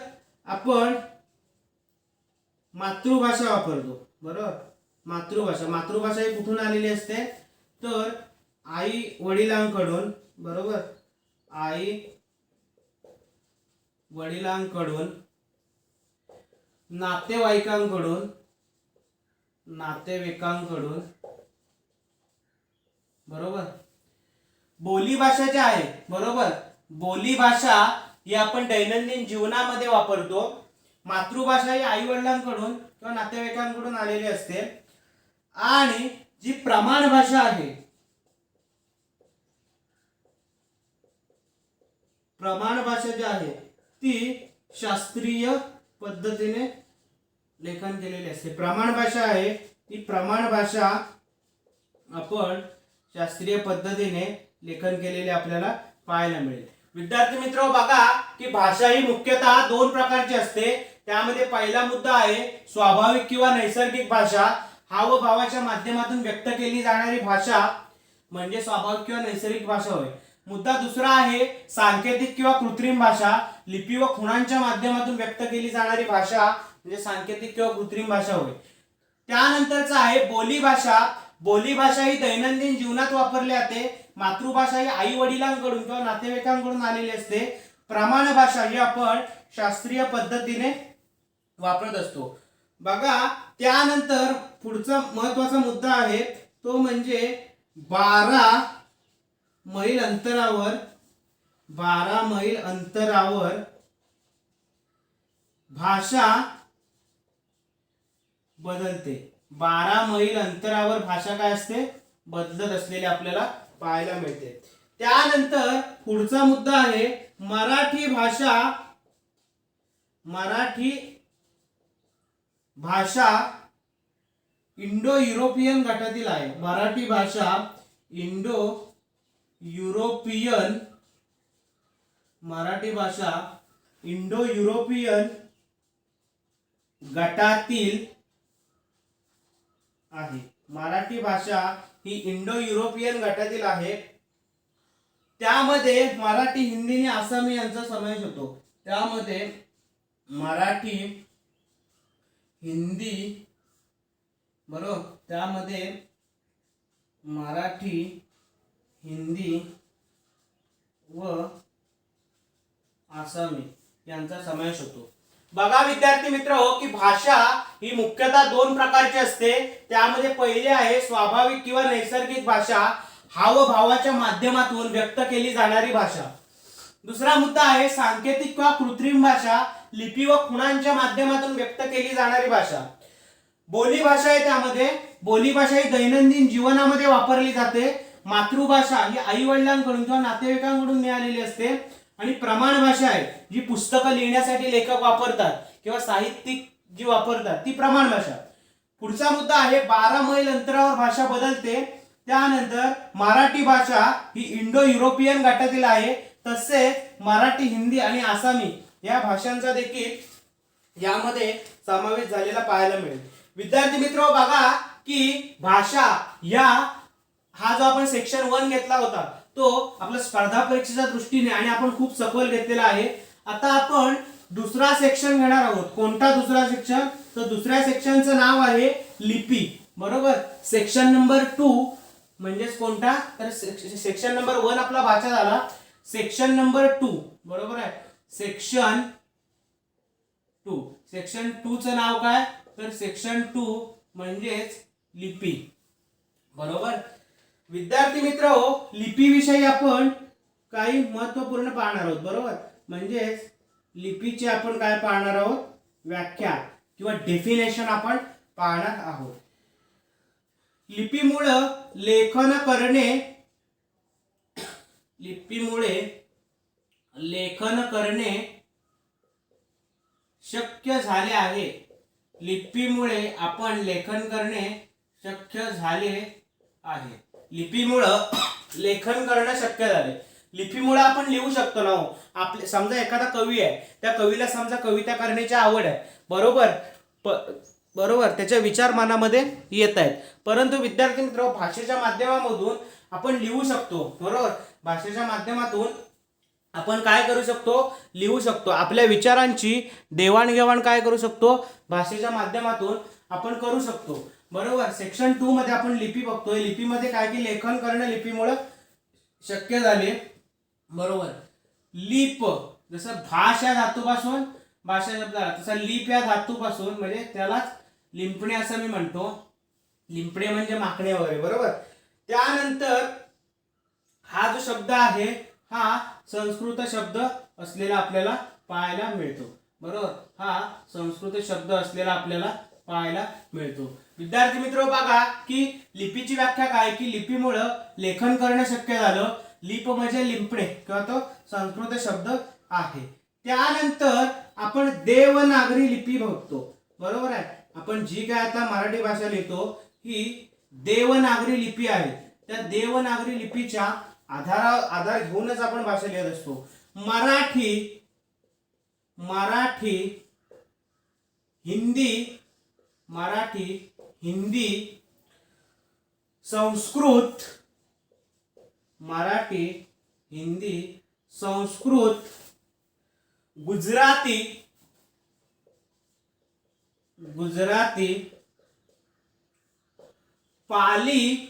आपण मातृभाषा वापरतो. बरोबर. मातृभाषा ही कुठून आलेली असते? तर आई वडिलांकडून. बरोबर. आई वडिलांकडून, नातेवाईकांकडून, बरोबर. बोली भाषा ज्या आहे, बरोबर, बोली भाषा ही आपण दैनंदिन जीवनामध्ये वापरतो. मातृभाषा ही आई वडिलांकडून किंवा नातेवाईकांकडून आलेली असते. आणि जी प्रमाण भाषा आहे, प्रमाण भाषा जी आहे ती शास्त्रीय पद्धतीने लेखन केलेली असते. प्रमाण भाषा आहे ती प्रमाण भाषा आपण शास्त्रीय पद्धतीने लेखन केलेले आपल्याला पाहायला मिळेल. विद्यार्थी मित्र बघा की भाषा ही मुख्यतः दोन प्रकारची असते. त्यामध्ये पहिला मुद्दा आहे स्वाभाविक किंवा नैसर्गिक भाषा. हावभावाच्या माध्यमातून व्यक्त केली जाणारी भाषा म्हणजे स्वाभाविक किंवा नैसर्गिक भाषा होय. मुद्दा दुसरा आहे सांकेतिक किंवा कृत्रिम भाषा. लिपी व खुणांच्या माध्यमातून व्यक्त केली जाणारी भाषा म्हणजे सांकेतिक किंवा कृत्रिम भाषा होय. त्यानंतरचा आहे बोली भाषा. बोली भाषा ही दैनंदिन जीवनात वापरली जाते. मातृभाषा ही आई वडिलांकडून किंवा नातेवाईकांकडून आलेली असते. प्रमाण भाषा ही आपण शास्त्रीय पद्धतीने वापरत असतो. बघा त्यानंतर पुढचा महत्त्वाचा मुद्दा आहे तो म्हणजे 12 मैल अंतरावर 12 मैल अंतरावर भाषा बदलते. 12 मैल अंतरावर भाषा काय असते, बदलत असलेली आपल्याला पाहायला मिळते. त्यानंतर पुढचा मुद्दा आहे मराठी भाषा. मराठी भाषा इंडो युरोपियन गटातील आहे. मराठी भाषा इंडो युरोपियन मराठी भाषा इंडो युरोपियन गटातील आहे. मराठी भाषा ही इंडो युरोपियन गटातील आहे. त्यामध्ये मराठी, हिंदी आणि आसामी यांचा समावेश होतो. त्यामध्ये मराठी, हिंदी, बरोबर, त्यामध्ये मराठी, हिंदी व आसामी यांचा समावेश होतो. बघा विद्यार्थी मित्र हो की भाषा ही मुख्यतः 2 प्रकारची असते. त्यामध्ये पहिले आहे स्वाभाविक किंवा नैसर्गिक भाषा, हावभावाच्या माध्यमातून व्यक्त केली जाणारी भाषा. दुसरा मुद्दा आहे सांकेतिक किंवा कृत्रिम भाषा, लिपी व खुणांच्या माध्यमातून व्यक्त केली जाणारी भाषा. बोली भाषा आहे. त्यामध्ये बोली भाषा ही दैनंदिन जीवनामध्ये वापरली जाते. मातृभाषा ही आई वडिलांकडून किंवा नातेवाईकांकडून मिळालेली असते. आणि प्रमाण भाषा आहे जी पुस्तकं लिहिण्यासाठी लेखक वापरतात किंवा साहित्यिक जी वापरतात ती प्रमाण भाषा. पुढचा मुद्दा आहे 12 मैल अंतरावर भाषा बदलते. त्यानंतर मराठी भाषा ही इंडो युरोपियन गटातील आहे. तसेच मराठी, हिंदी आणि आसामी या भाषांचा देखील यामध्ये समावेश झालेला पाहायला मिळेल. विद्यार्थी मित्र बघा की भाषा या हा जो आपण सेक्शन 1 घेतला होता तो आपल्या स्पर्धा परीक्षेच्या दृष्टीने आणि आपण खूप सखोल घेतलेला आहे. आता आपण दुसरा सेक्शन घेणार आहोत. कोणता दुसरा सेक्शन? तर दुसऱ्या सेक्शनचं नाव आहे लिपी. बरोबर, सेक्शन नंबर 2 म्हणजेच कोणता? तर सेक्शन नंबर 1 आपला भाषा झाला. सेक्शन नंबर 2 बरोबर आहे. सेक्शन 2. सेक्शन 2 चं नाव काय? तर सेक्शन 2 म्हणजेच लिपी. बरोबर विद्यार्थी मित्र हो, लिपीविषयी आपण काही महत्त्वपूर्ण पाहणार आहोत. बरोबर, म्हणजेच लिपीची आपण काय पाहणार आहोत? व्याख्या किंवा डेफिनेशन आपण पाहणार आहोत. लिपीमुळे लेखन करणे शक्य झाले आहे. लिपीमुळे आपण लेखन करणे शक्य झाले आहे. लिपीमुळे लेखन करणं शक्य झाले. लिपीमुळे आपण लिहू शकतो ना. आपले समजा एखादा कवी आहे, त्या कवीला समजा कविता करण्याची आवड आहे. बरोबर, बरोबर, त्याच्या विचार मनामध्ये येत आहेत. परंतु विद्यार्थी मित्र भाषेच्या माध्यमामधून आपण लिहू शकतो. बरोबर, भाषेच्या माध्यमातून आपण काय करू शकतो? लिहू शकतो. आपल्या विचारांची देवाणघेवाण काय करू शकतो? भाषेच्या माध्यमातून आपण करू शकतो. बरोबर, सेक्शन 2 मध्ये आपण लिपी बघतोय. लिपीमध्ये काय की लेखन करणं लिपीमुळे शक्य झाले. बरोबर, लीप जसं भाष या धातूपासून भाषा शब्द आला, तसा लीप या धातूपासून म्हणजे त्यालाच लिंपणे असं मी म्हणतो. लिंपणे म्हणजे माकणे वगैरे. बरोबर, त्यानंतर हा जो शब्द आहे हा संस्कृत शब्द असलेला आपल्याला पाहायला मिळतो. बरोबर, हा संस्कृत शब्द असलेला आपल्याला पाहायला मिळतो. विद्यार्थी मित्र बघा की लिपीची व्याख्या काय की लिपीमुळे लेखन करणे शक्य झालं. लिप म्हणजे लिंपणे किंवा तो संस्कृत शब्द आहे. त्यानंतर आपण देवनागरी लिपी बघतो. बरोबर आहे, आपण जी काय आता मराठी भाषा लिहितो ही देवनागरी लिपी आहे. त्या देवनागरी लिपीच्या आधार घेऊनच आपण भाषा लिहित असतो. मराठी, हिंदी, संस्कृत, मराठी, हिंदी, संस्कृत, गुजराती, पाली,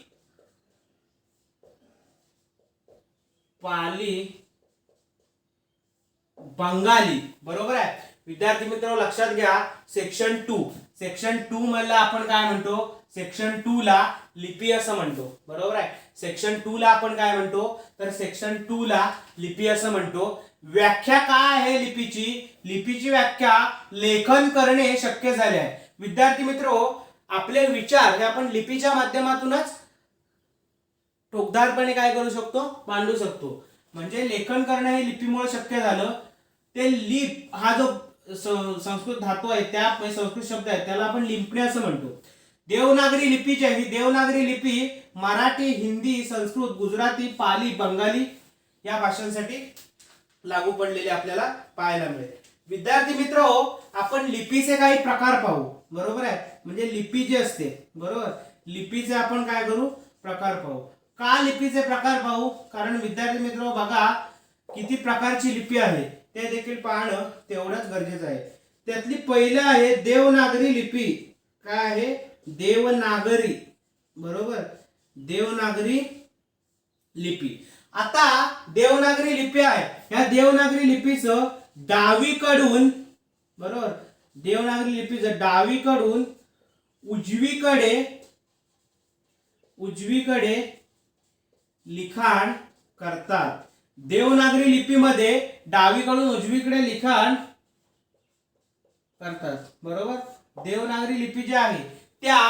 बंगाली. बरोबर आहे विद्यार्थी मित्र लक्षात घ्या, सेक्शन 2 मधला आपण काय म्हणतो, सेक्शन 2 ला लिपी असं म्हणतो. बरोबर आहे. सेक्शन 2 ला आपण काय म्हणतो, तर सेक्शन 2 ला लिपी असं म्हणतो. व्याख्या काय आहे लिपीची, लिपीची व्याख्या लेखन करणे शक्य झाले आहे. विद्यार्थी मित्र आपले विचार हे आपण लिपीच्या माध्यमातूनच ठोकदारपणे काय करू शकतो, मांडू शकतो. म्हणजे लेखन करणं हे लिपीमुळे शक्य झालं. ते लिप हा जो संस्कृत धातू आहे, त्या संस्कृत शब्द आहे, त्याला आपण लिंपणे असं म्हणतो. देवनागरी लिपी जी आहे, ही देवनागरी लिपी मराठी, हिंदी, संस्कृत, गुजराती, पाली, बंगाली या भाषांसाठी लागू पडलेली आपल्याला पाहायला मिळेल. विद्यार्थी मित्र आपण लिपीचे काही प्रकार पाहू. बरोबर आहे. म्हणजे लिपी जी असते, बरोबर, लिपीचे आपण काय करू, प्रकार पाहू. का लिपीचे प्रकार पाहू, कारण विद्यार्थी मित्र बघा किती प्रकारची लिपी आहे ते देखील पाहणं तेवढंच गरजेचं आहे. त्यातली पहिलं आहे देवनागरी लिपी. काय आहे, देवनागरी. बरोबर, देवनागरी लिपी. आता देवनागरी लिपी आहे, या देवनागरी लिपीचं डावीकडून, बरोबर, देवनागरी लिपीचं डावीकडून उजवीकडे लिखाण करतात. देवनागरी लिपीमध्ये डावीकडून उजवीकडे लिखाण करतात. बरोबर, देवनागरी लिपी जी आहे त्या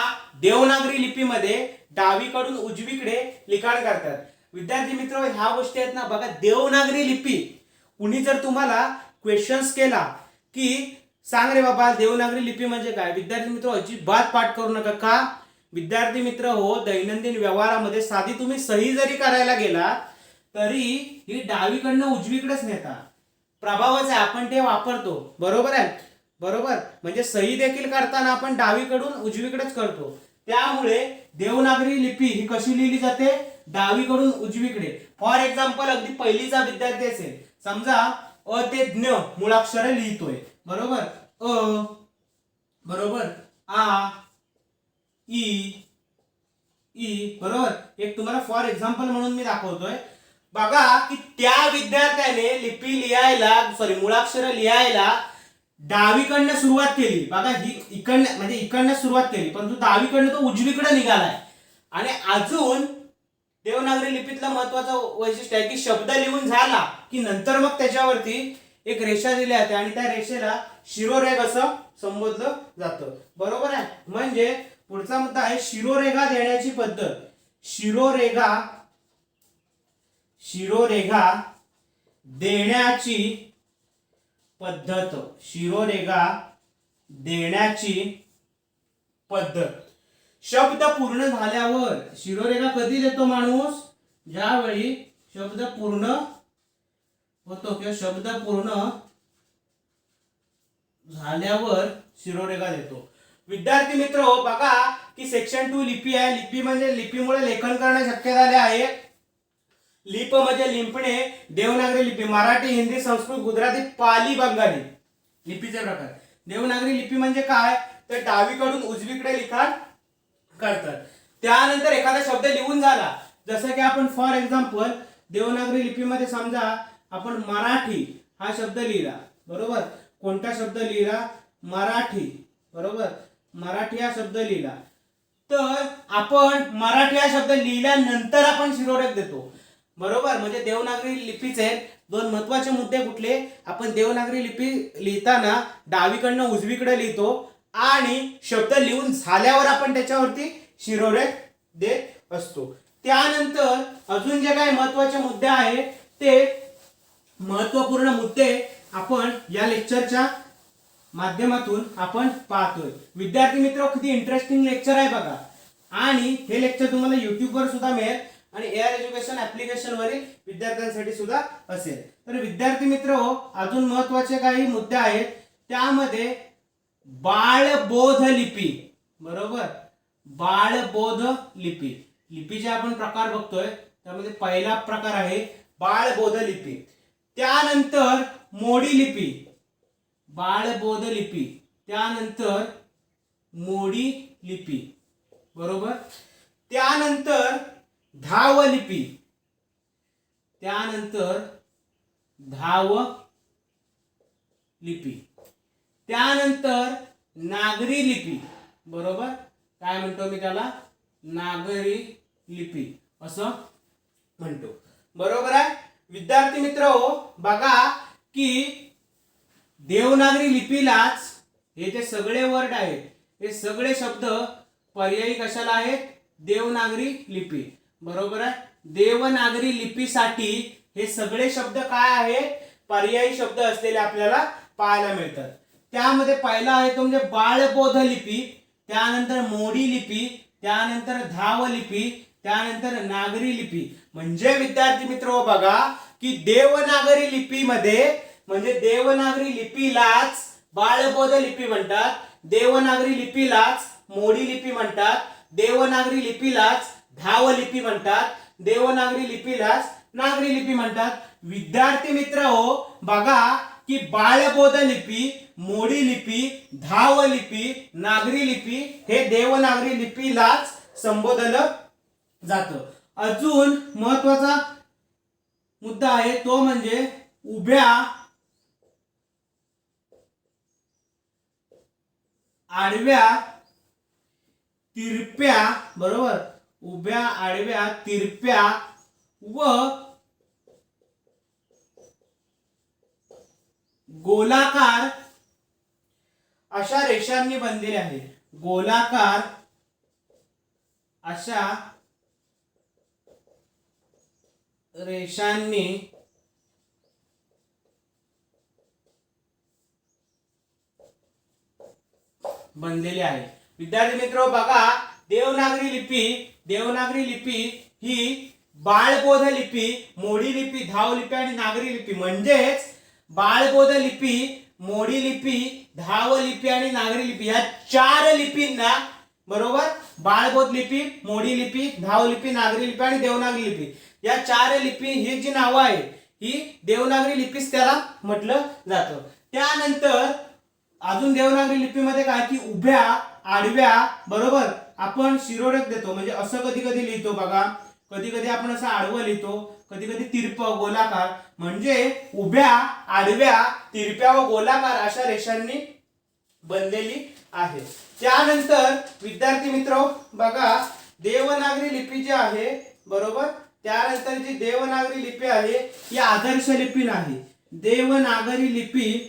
देवनागरी लिपीमध्ये डावीकडून उजवीकडे लिखाण करतात. विद्यार्थी मित्र ह्या गोष्टी आहेत ना, बघा देवनागरी लिपी. कुणी जर तुम्हाला क्वेश्चन्स केला की सांग रे बाबा देवनागरी लिपी म्हणजे काय, विद्यार्थी मित्र अजिबात पाठ करू नका. का, विद्यार्थी मित्र हो, दैनंदिन व्यवहारामध्ये साधी तुम्ही सही जरी करायला गेला तरी ही डावीकडनं उजवीकडेच नेता. प्रभावच आहे, आपण ते वापरतो. बरोबर आहे. बरोबर, म्हणजे सही देखील करताना आपण डावीकडून उजवीकडेच करतो. त्यामुळे देवनागरी लिपी ही कशी लिहिली जाते, डावीकडून उजवीकडे. फॉर एक्झाम्पल अगदी पहिलीचा विद्यार्थी असेल, समजा अ ते ज्ञ मुळाक्षरे लिहितोय. बरोबर, अ, बरोबर, आ, ई. बरोबर, एक तुम्हाला फॉर एक्झाम्पल म्हणून मी दाखवतोय. बघा की त्या विद्यार्थ्याने लिपी लिहायला, मुळाक्षर लिहायला डावीकडनं सुरुवात केली. बघा ही इकडनं, म्हणजे इकडनं सुरुवात केली, परंतु डावीकडनं तो उजवीकडे निघालाय. आणि अजून देवनागरी लिपीतलं महत्वाचं वैशिष्ट्य आहे की शब्द लिहून झाला की नंतर मग त्याच्यावरती एक रेषा दिली जाते आणि त्या रेषेला शिरोरेघ असं संबोधलं जातं. बरोबर आहे. म्हणजे पुढचा मुद्दा आहे शिरोरेघा देण्याची पद्धत. शिरोरेघा देण्याची पद्धत. शिरोरेघा देण्याची पद्धत. शब्द पूर्ण झाल्यावर शिरोरेघा कधी देतो माणूस, ज्यावेळी शब्द पूर्ण होतो किंवा शब्द पूर्ण झाल्यावर शिरोरेघा देतो. विद्यार्थी मित्र बघा की सेक्शन 2 लिपी आहे. लिपी म्हणजे लिपीमुळे लेखन करणे शक्य झाले आहे. लिप म्हणजे लिंपणे, देवनागरी लिपी मराठी, हिंदी, संस्कृत, गुजराती, पाली, बंगाली लिपीचे प्रकार. देवनागरी लिपी म्हणजे काय, तर डावीकडून उजवीकडे लिखाण करतात. त्यानंतर एखादा शब्द लिहून झाला, जसं की आपण फॉर एक्झाम्पल देवनागरी लिपीमध्ये समजा आपण मराठी हा शब्द लिहिला. बरोबर, कोणता शब्द लिहिला, मराठी. बरोबर, मराठी हा शब्द लिहिला. तर आपण मराठी हा शब्द लिहिल्यानंतर आपण शिरोरेघ देतो. बरोबर, म्हणजे देवनागरी लिपीचे दोन महत्वाचे मुद्दे कुठले, आपण देवनागरी लिपी लिहिताना डावीकडनं उजवीकडे लिहितो आणि शब्द लिहून झाल्यावर आपण त्याच्यावरती शिरोरेघ देत असतो. त्यानंतर अजून जे काही महत्वाचे मुद्दे आहेत ते महत्वपूर्ण मुद्दे आपण या लेक्चरच्या माध्यमातून आपण पाहतोय. विद्यार्थी मित्र किती इंटरेस्टिंग लेक्चर आहे बघा. आणि हे लेक्चर तुम्हाला YouTube वर सुद्धा मिळेल आणि एआर एज्युकेशन ऍप्लिकेशन वरील विद्यार्थ्यांसाठी सुद्धा असेल. तर विद्यार्थी मित्र अजून महत्वाचे काही मुद्दे आहेत. त्यामध्ये बाळबोध लिपी. बरोबर, बाळबोध लिपी. लिपीचे आपण प्रकार बघतोय, त्यामध्ये पहिला प्रकार आहे बाळबोध लिपी. त्यानंतर मोडी लिपी, बाळबोध लिपी. त्यानंतर मोडी लिपी. बरोबर, त्यानंतर धावलिपी. त्यानंतर धावलिपी. नागरी लिपी असं म्हणतो. बरोबर आहे विद्यार्थी मित्र हो. बघा की देवनागरी लिपीलाच हे जे सगळे वर्ड आहेत हे सगळे शब्द पर्यायी कशाला आहेत? देवनागरी लिपी. बरोबर आहे. देवनागरी लिपीसाठी हे सगळे शब्द काय आहेत? पर्यायी शब्द असलेले आपल्याला पाहायला मिळतात. त्यामध्ये पहिला आहे तो म्हणजे बाळबोध लिपी, त्यानंतर मोडी लिपी, त्यानंतर धाव लिपी, त्यानंतर नागरी लिपी. म्हणजे विद्यार्थी मित्र बघा की देवनागरी लिपीमध्ये म्हणजे देवनागरी लिपीलाच बाळबोध लिपी म्हणतात, देवनागरी लिपीलाच मोडी लिपी म्हणतात, देवनागरी लिपीलाच धाव लिपी म्हणतात, देवनागरी लिपीलाच नागरी लिपी म्हणतात. विद्यार्थी मित्र हो बघा की बाळबोध लिपी, मोडी लिपी, धाव लिपी, नागरी लिपी हे देवनागरी लिपीलाच संबोधलं जातं. अजून महत्वाचा मुद्दा आहे तो म्हणजे उभ्या आडव्या तिरप्या. बरोबर. उभ्या आडव्या तिरप्या व गोलाकार अशा रेषांनी बनलेले आहे. गोलाकार अशा रेषांनी बनलेले आहे. विद्यार्थी मित्र बघा देवनागरी लिपी ही बाळबोध लिपी, मोडी लिपी, धाव लिपी आणि नागरी लिपी म्हणजेच बाळबोध लिपी, मोडी लिपी, धाव लिपी आणि नागरी लिपी या चार लिपींना बरोबर बाळबोध लिपी, मोडी लिपी, धाव लिपी, नागरी लिपी आणि देवनागरी लिपी या चार लिपी ही जी नावं आहे ही देवनागरी लिपीच त्याला म्हटलं जातं. त्यानंतर अजून देवनागरी लिपीमध्ये काय की उभ्या आडव्या बरोबर आपण शिरोरेख देतो म्हणजे असं कधी कधी लिहितो बघा, कधी कधी आपण असं आडवं लिहितो, कधी कधी तिरपं गोलाकार म्हणजे उभ्या आडव्या तिरप्या व गोलाकार अशा रेषांनी बनलेली आहे. त्यानंतर विद्यार्थी मित्र बघा देवनागरी लिपी जी आहे बरोबर त्यानंतर जी देवनागरी लिपी आहे ही आदर्श लिपी नाही. देवनागरी लिपी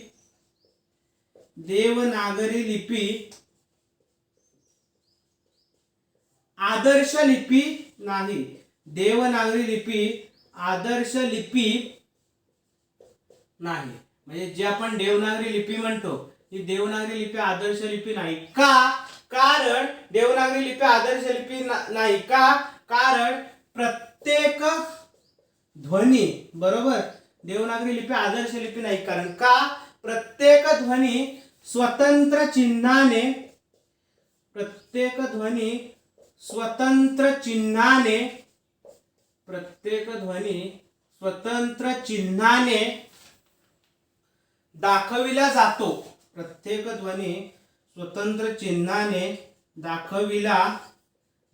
आदर्श लिपी नाही. देवनागरी लिपी आदर्श लिपी नाही. म्हणजे जे आपण देवनागरी लिपी म्हणतो ही देवनागरी लिपी आदर्श लिपी नाही. का? कारण देवनागरी लिपी आदर्श लिपी नाही का? कारण प्रत्येक ध्वनी बरोबर देवनागरी लिपी आदर्श लिपी नाही. कारण का? प्रत्येक ध्वनी स्वतंत्र चिन्हाने दाखविला जातो. प्रत्येक ध्वनी स्वतंत्र चिन्हाने दाखविला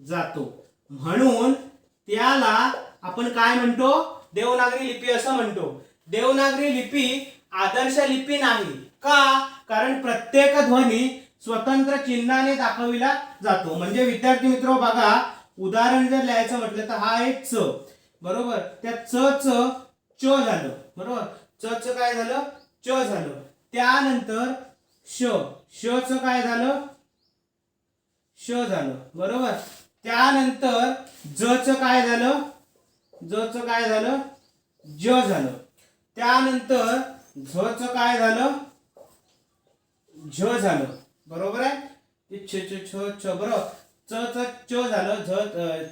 जातो म्हणून त्याला आपण काय म्हणतो? देवनागरी लिपी असं म्हणतो. देवनागरी लिपी आदर्श लिपी नाही. का? कारण प्रत्येक ध्वनी स्वतंत्र चिन्हाने दाखविला जातो. म्हणजे विद्यार्थी मित्र बघा उदाहरण जर लिहायचं म्हटलं तर हा आहे च बरोबर त्या च च झालं बरोबर च च काय झालं? च झालं. त्यानंतर श च काय झालं? श झालं बरोबर. त्यानंतर ज च काय झालं? ज च काय झालं? ज झालं. त्यानंतर झ च काय झालं? झ झालं बरोबर आहे. छ छ छ छ बरोबर च च च झालं,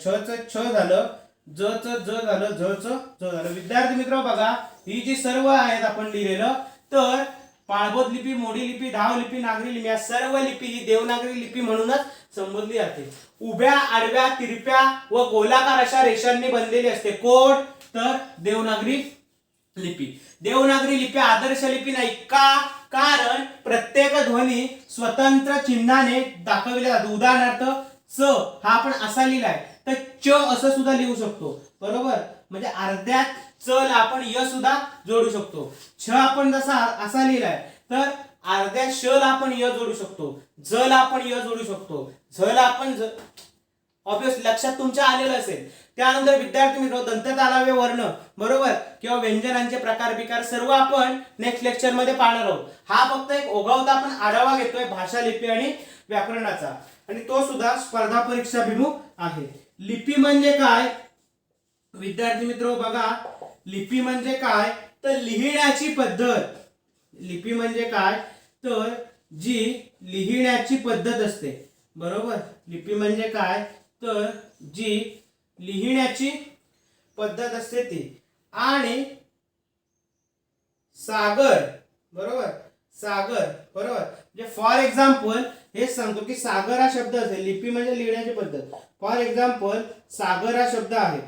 छ च छ झालं, ज च ज झालं, झ च झ झालं. विद्यार्थी मित्र बघा ही जी सर्व आहेत आपण लिहिलेलं तर पाळबोध लिपी, मोडी लिपी, धाव लिपी, नागरी लिपी या सर्व लिपी ही देवनागरी लिपी म्हणूनच संबोधली जाते. उभ्या आडव्या तिरप्या व गोलाकार अशा रेषांनी बनलेली असते. कोड तर देवनागरी लिपी. देवनागरी लिपी आदर्श लिपी नाही. का? कारण प्रत्येक ध्वनी स्वतंत्र चिन्हाने दाखविला जातो. उदाहरणार्थ च हा आपण असा लिहिलाय तर च असं सुद्धा लिहू शकतो बरोबर. म्हणजे अर्ध्यात च ला आपण य सुद्धा जोडू शकतो. छ आपण जसा असा लिहिलाय तर अर्ध्या श ला आपण य जोडू शकतो, ज ला आपण य जोडू शकतो, झ ला आपण ऑब्वियस लक्षात तुमच्या आलेलं असेल. त्यानंतर विद्यार्थी मित्र दंततालव्य वर्ण बरोबर किंवा व्यंजनांचे प्रकार बिकार सर्व आपण नेक्स्ट लेक्चर मध्ये पाहणार आहोत. हा फक्त एक ओघवता आपण आढावा घेतोय भाषा लिपी आणि व्याकरणाचा आणि तो सुद्धा स्पर्धा परीक्षाभिमुख आहे. लिपी म्हणजे काय विद्यार्थी मित्र बघा, लिपी म्हणजे काय तर लिहिण्याची पद्धत. लिपी म्हणजे काय तर जी लिहिण्याची पद्धत असते बरोबर. लिपी म्हणजे काय तर जी लिहिण्याची पद्धत असते ती. आणि सागर बरोबर, सागर बरोबर म्हणजे फॉर एक्झाम्पल हे सांगतो की सागर हा शब्द असेल, लिपी म्हणजे लिहिण्याची पद्धत. फॉर एक्झाम्पल सागर हा शब्द आहे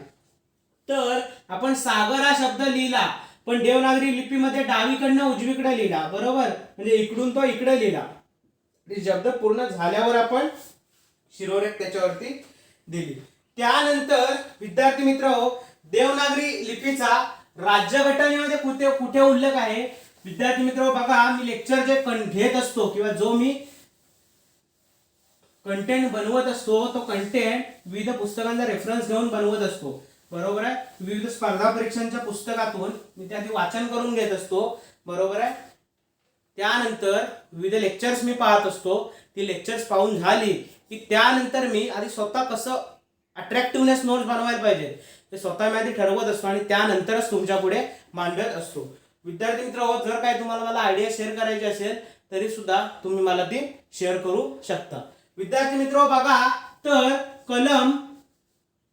तर आपण सागर हा शब्द लिहिला पण देवनागरी लिपीमध्ये डावीकडनं उजवीकडे लिहिला बरोबर, म्हणजे इकडून तो इकडे लिहिला. शब्द पूर्ण झाल्यावर आपण शिरोरेख त्याच्यावरती दिली. त्यानंतर विद्यार्थी मित्र देवनागरी लिपीचा राज्यघटनेमध्ये कुठे कुठे उल्लेख आहे विद्यार्थी मित्र बघा. मी लेक्चर जे घेत असतो किंवा जो मी कंटेंट बनवत असतो तो कंटेंट विविध पुस्तकांचा रेफरन्स घेऊन बनवत असतो बरोबर आहे. विविध स्पर्धा परीक्षांच्या पुस्तकातून मी त्याआधी वाचन करून घेत असतो बरोबर आहे. त्यानंतर विविध लेक्चर्स मी पाहत असतो. ती लेक्चर्स पाहून झाली की त्यानंतर मी आधी स्वतः कसं अट्रॅक्टिव्हनेस नोट्स बनवायला पाहिजे ते स्वतः मी आधी ठरवत असतो आणि त्यानंतरच तुमच्या पुढे मांडत असतो. विद्यार्थी मित्र जर काय तुम्हाला मला आयडिया शेअर करायची असेल तरी सुद्धा तुम्ही मला ती शेअर करू शकता. विद्यार्थी मित्र बघा तर कलम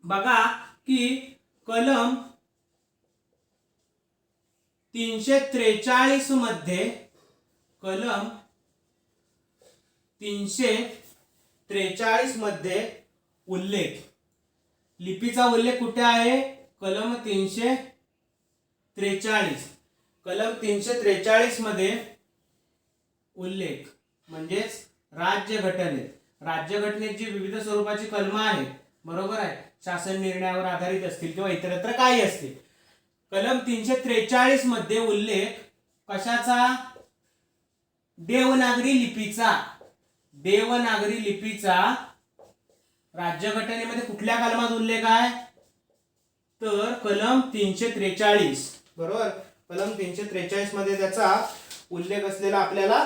बघा की कलम 343 मध्ये कलम 343 मध्ये उल्लेख लिपीचा उल्लेख कुठे आहे कलम 343. कलम 343 मध्ये उल्लेख म्हणजेच राज्यघटनेत जी विविध स्वरूपाची कलमं आहेत बरोबर आहे, शासन निर्णयावर आधारित असतील किंवा इतरत्र काही असतील. कलम 343 मध्ये उल्लेख कशाचा देवनागरी लिपीचा. देवनागरी लिपीचा राज्यघटनेमध्ये कुठल्या कलमात उल्लेख आहे तर कलम 343 बरोबर. कलम 343 मध्ये त्याचा उल्लेख असलेला आपल्याला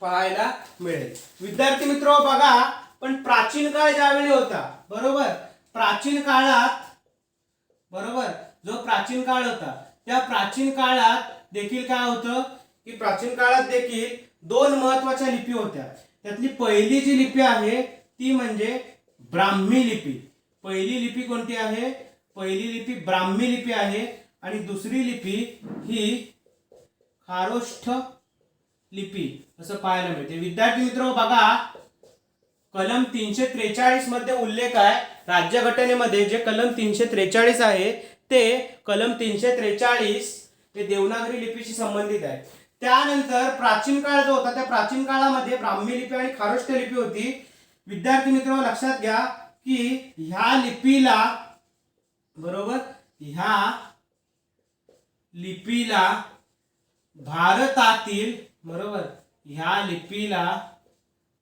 पाहायला मिळेल. विद्यार्थी मित्र बघा पण प्राचीन काळ ज्यावेळी होता बरोबर, प्राचीन काळात बरोबर जो प्राचीन काळ होता त्या प्राचीन काळात देखील काय होतं की प्राचीन काळात देखील दोन महत्वाच्या लिपी होत्या. त्यातली पहिली जी लिपी आहे ती म्हणजे ब्राह्मी लिपी. पहिली लिपी कोणती आहे पहिली लिपी ब्राह्मी लिपी आहे आणि दुसरी लिपी ही खारोष्ठ लिपी असं पाहायला मिळते. विद्यार्थी मित्र बघा कलम 343 मध्ये उल्लेख आहे राज्यघटनेमध्ये. जे कलम 343 आहे ते कलम 343 हे देवनागरी लिपीशी संबंधित आहे. त्यानंतर प्राचीन काळ जो होता त्या प्राचीन काळामध्ये ब्राह्मी लिपी आणि खारोष्ठ लिपी होती. विद्यार्थी मित्र लक्षात घ्या की ह्या लिपीला बरोबर ह्या लिपीला भारतातील बरोबर ह्या लिपीला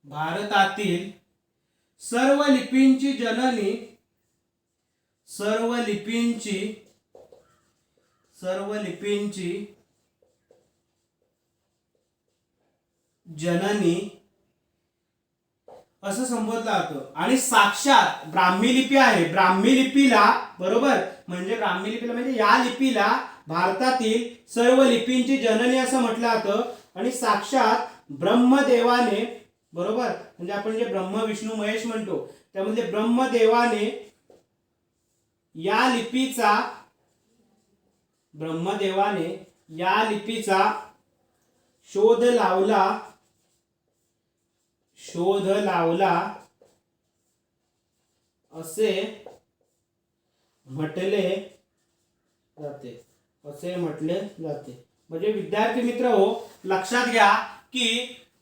भारतातील सर्व लिपींची जननी सर्व लिपींची जननी असं संबोधलं जातं. आणि साक्षात ब्राह्मी लिपी आहे. ब्राह्मी लिपीला बरोबर म्हणजे ब्राह्मी लिपीला म्हणजे या लिपीला भारतातील सर्व लिपींची जननी असं म्हटलं जातं. आणि साक्षात ब्रह्मदेवाने बरोबर म्हणजे आपण जे ब्रह्म विष्णू महेश म्हणतो त्यामध्ये ब्रह्मदेवाने या लिपीचा शोध लावला असे म्हटले जाते. म्हणजे विद्यार्थी मित्र लक्षात घ्या की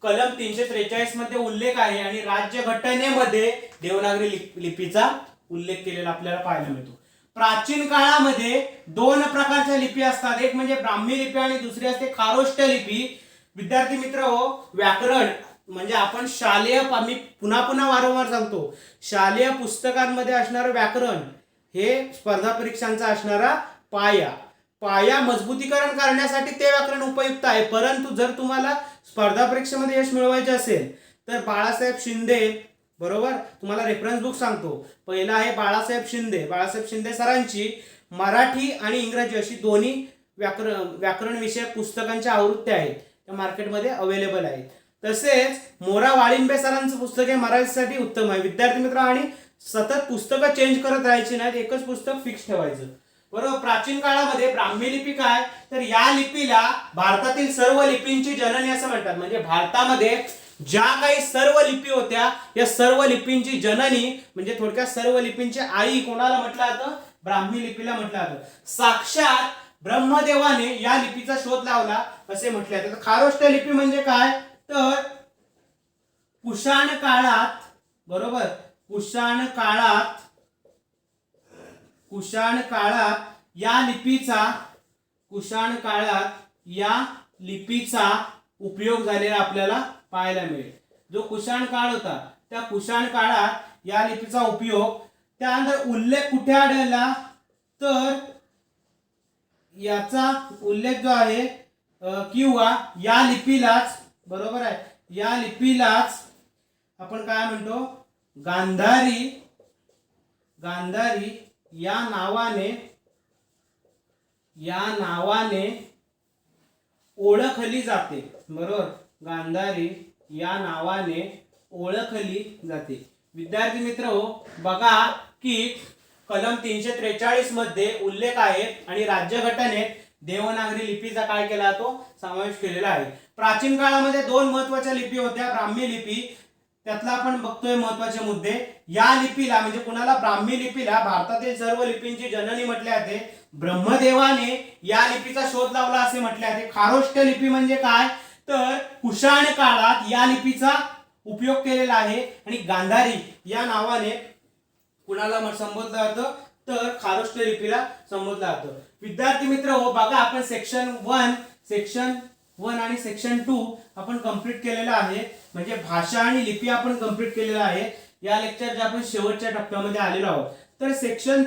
कलम 343 मध्ये उल्लेख आहे आणि राज्यघटनेमध्ये देवनागरी लिपीचा उल्लेख केलेला आपल्याला पाहायला मिळतो. प्राचीन काळामध्ये दोन प्रकारच्या लिपी असतात, एक म्हणजे ब्राह्मी लिपी आणि दुसरी असते खारोष्ठ लिपी. विद्यार्थी मित्र व्याकरण म्हणजे आपण शालेय मी पुन्हा पुन्हा वारंवार सांगतो, शालेय पुस्तकांमध्ये असणारं व्याकरण हे स्पर्धा परीक्षांचा असणारा पाया मजबूतीकरण करण्यासाठी ते व्याकरण उपयुक्त आहे. परंतु जर तुम्हाला स्पर्धा परीक्षेमध्ये यश मिळवायचे असेल तर बाळासाहेब शिंदे, बरोबर, तुम्हाला रेफरन्स बुक सांगतो. पहिला आहे बाळासाहेब शिंदे सरांची मराठी आणि इंग्रजी अशी दोन्ही व्याकरण विषयक पुस्तकांच्या आवृत्त्या आहेत, त्या मार्केटमध्ये अवेलेबल आहेत. तसेच मोरा वाळिंबे सरांचं पुस्तक हे मराठीसाठी उत्तम आहे. विद्यार्थी मित्र, आणि सतत पुस्तकं चेंज करत राहायची नाहीत, एकच पुस्तक फिक्स ठेवायचं. बरोबर. प्राचीन काळामध्ये ब्राह्मी लिपी काय, तर या लिपीला भारतातील सर्व लिपींची जननी असं म्हणतात. म्हणजे भारतामध्ये ज्या काही सर्व लिपी होत्या या सर्व लिपींची जननी म्हणजे थोडक्यात सर्व लिपींची आई कोणाला म्हटलं जातं, ब्राह्मी लिपीला म्हटलं जातं. साक्षात ब्रह्मदेवाने या लिपीचा शोध लावला असे म्हटले जाते. खारोष्ट लिपी म्हणजे काय, तर कुशाण काळात, बरोबर, कुशाण काळात या लिपीचा उपयोग झालेला आपल्याला पाहायला मिळेल. जो कुशाण काळ होता त्या कुशाण काळात या लिपीचा उपयोग, त्यानंतर उल्लेख कुठे आढळला, तर याचा उल्लेख जो आहे किंवा या लिपीलाच, बरोबर आहे, या लिपीलाच आपण काय म्हणतो, गांधारी या नावाने ओळखली जाते. बरोबर, गांधारी या नावाने ओळखली जाते. विद्यार्थी मित्र हो, बघा की कलम 343 मध्ये उल्लेख आहे आणि राज्यघटनेत देवनागरी लिपीचा काय केला, तो समावेश केलेला आहे. प्राचीन काळामध्ये दोन महत्वाच्या लिपी होत्या, ब्राह्मी लिपी, त्यातला आपण बघतोय महत्वाचे मुद्दे. या लिपीला म्हणजे कुणाला, ब्राह्मी लिपीला भारतातील सर्व लिपींची जननी म्हटले जाते. ब्रह्मदेवाने या लिपीचा शोध लावला असे म्हटले जाते. खारोष्ट लिपी म्हणजे काय, तर कुशाण काळात या लिपीचा उपयोग केलेला आहे आणि गांधारी या नावाने कुणाला संबोधलं जातं, तर खारोष्ट लिपीला संबोधलं जातं. विद्यार्थी मित्र हो, बघा आपण सेक्शन 1 आणि सेक्शन 2 आपण कंप्लीट केलेला आहे. म्हणजे भाषा आणि लिपी आपण कंप्लीट केलेला आहे. या लेक्चरच्या आपण शेवटच्या टप्प्यामध्ये आलेलो आहोत. तर सेक्शन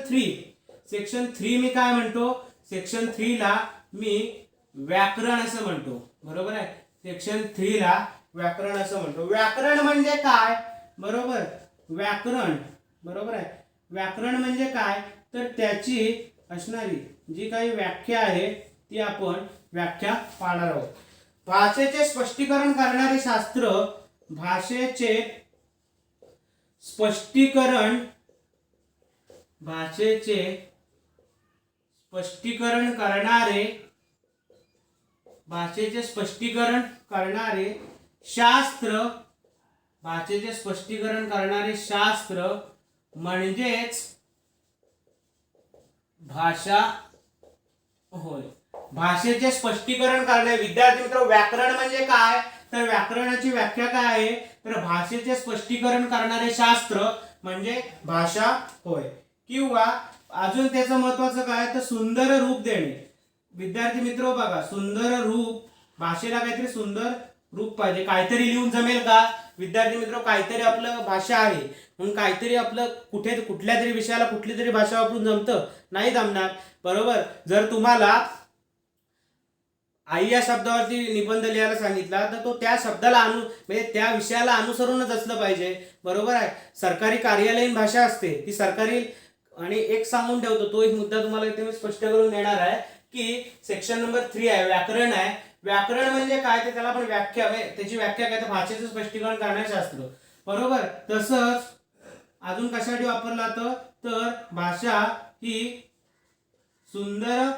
3 मी काय म्हणतो, सेक्शन 3 ला मी व्याकरण असं म्हणतो. बरोबर आहे, सेक्शन 3 ला व्याकरण असं म्हणतो. व्याकरण म्हणजे काय, बरोबर, व्याकरण, बरोबर आहे, व्याकरण म्हणजे काय, तर त्याची असणारी जी काही व्याख्या आहे ती आपण व्याख्या पाहणार आहोत. भाषेचे स्पष्टीकरण करणारे शास्त्र, भाषेचे स्पष्टीकरण करणारे शास्त्र म्हणजेच भाषा होय. भाषेचे स्पष्टीकरण करणे. विद्यार्थी मित्र, व्याकरण म्हणजे काय, तर व्याकरणाची व्याख्या काय आहे, तर भाषेचे स्पष्टीकरण करणारे शास्त्र म्हणजे भाषा होय. किंवा अजून त्याचं महत्वाचं काय, तर सुंदर रूप देणे. विद्यार्थी मित्र बघा, सुंदर रूप, भाषेला काहीतरी सुंदर रूप पाहिजे. काहीतरी लिहून जमेल का विद्यार्थी मित्र, काहीतरी आपलं भाषा आहे म्हणून काहीतरी आपलं कुठल्या तरी विषयाला कुठली तरी भाषा वापरून जमतं, नाही जमणार. बरोबर. जर तुम्हाला आई या शब्दावरती निबंध लिहायला सांगितला तर तो त्या शब्दाला म्हणजे त्या विषयाला अनुसरूनच असलं पाहिजे. बरोबर आहे. सरकारी कार्यालयीन भाषा असते ती सरकारी, आणि एक सांगून ठेवतो, तो एक मुद्दा तुम्हाला इथे मी स्पष्ट करून देणार आहे की सेक्शन नंबर 3 आहे, व्याकरण आहे. व्याकरण म्हणजे काय, ते त्याला आपण व्याख्या, त्याची व्याख्या काय, तर भाषेचं स्पष्टीकरण करणारे शास्त्र. बरोबर. तसंच अजून कशासाठी वापरलं जातं, तर भाषा ही सुंदर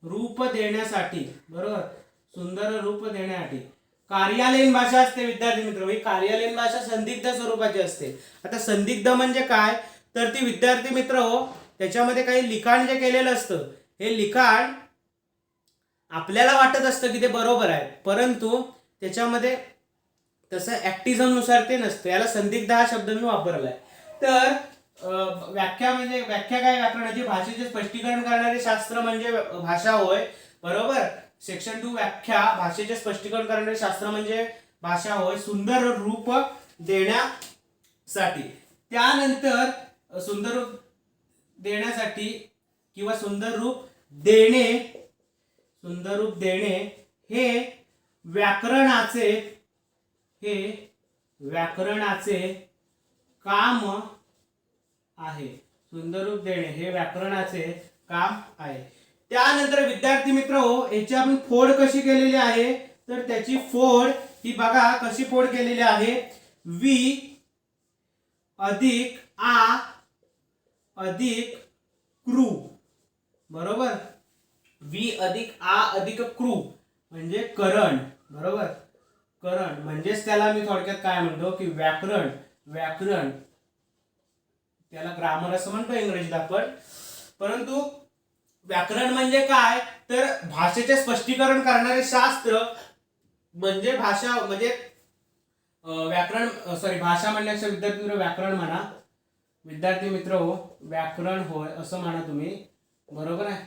रूप देण्यासाठी. बरोबर, सुंदर रूप देण्यासाठी. कार्यालयीन भाषा असते विद्यार्थी मित्र, ही कार्यालयीन भाषा संदिग्ध स्वरूपाची असते. आता संदिग्ध म्हणजे काय, तर ती विद्यार्थी मित्र हो, त्याच्यामध्ये काही लिखाण जे केलेलं असतं, हे लिखाण आपल्याला वाटत असतं की ते बरोबर आहे, परंतु त्याच्यामध्ये तसं ऍक्टिझम नुसार ते नसतं. याला संदिग्ध हा शब्द मी वापरलाय. तर व्याख्या म्हणजे व्याख्या काय, व्याकरणाची भाषेचे स्पष्टीकरण करणारे शास्त्र म्हणजे भाषा होय. बरोबर. सेक्शन 2 व्याख्या, भाषेचे स्पष्टीकरण करणारे शास्त्र म्हणजे भाषा होय सुंदर रूप देण्यासाठी. त्यानंतर सुंदर रूप देण्यासाठी किंवा सुंदर रूप देणे हे व्याकरणाचे काम आहे. सुंदर रूप देणे हे व्याकरणाचे काम आहे. त्यानंतर विद्यार्थी मित्र हो, याची आपण फोड कशी केलेली आहे, तर त्याची फोड ही बघा कशी फोड केलेली आहे. वी अधिक आ अधिक क्रू. बरोबर, वी अधिक आ अधिक क्रू म्हणजे करण. बरोबर, करण म्हणजेच त्याला मी थोडक्यात काय म्हणतो की व्याकरण त्याला ग्रामर असं म्हणतो इंग्रजीत आपण. परंतु व्याकरण म्हणजे काय, तर भाषेचे स्पष्टीकरण करणारे शास्त्र म्हणजे भाषा म्हणजे व्याकरण भाषा म्हणण्यापेक्षा विद्यार्थी मित्र व्याकरण म्हणा. विद्यार्थी मित्र हो, व्याकरण होय असं म्हणा तुम्ही. बरोबर आहे.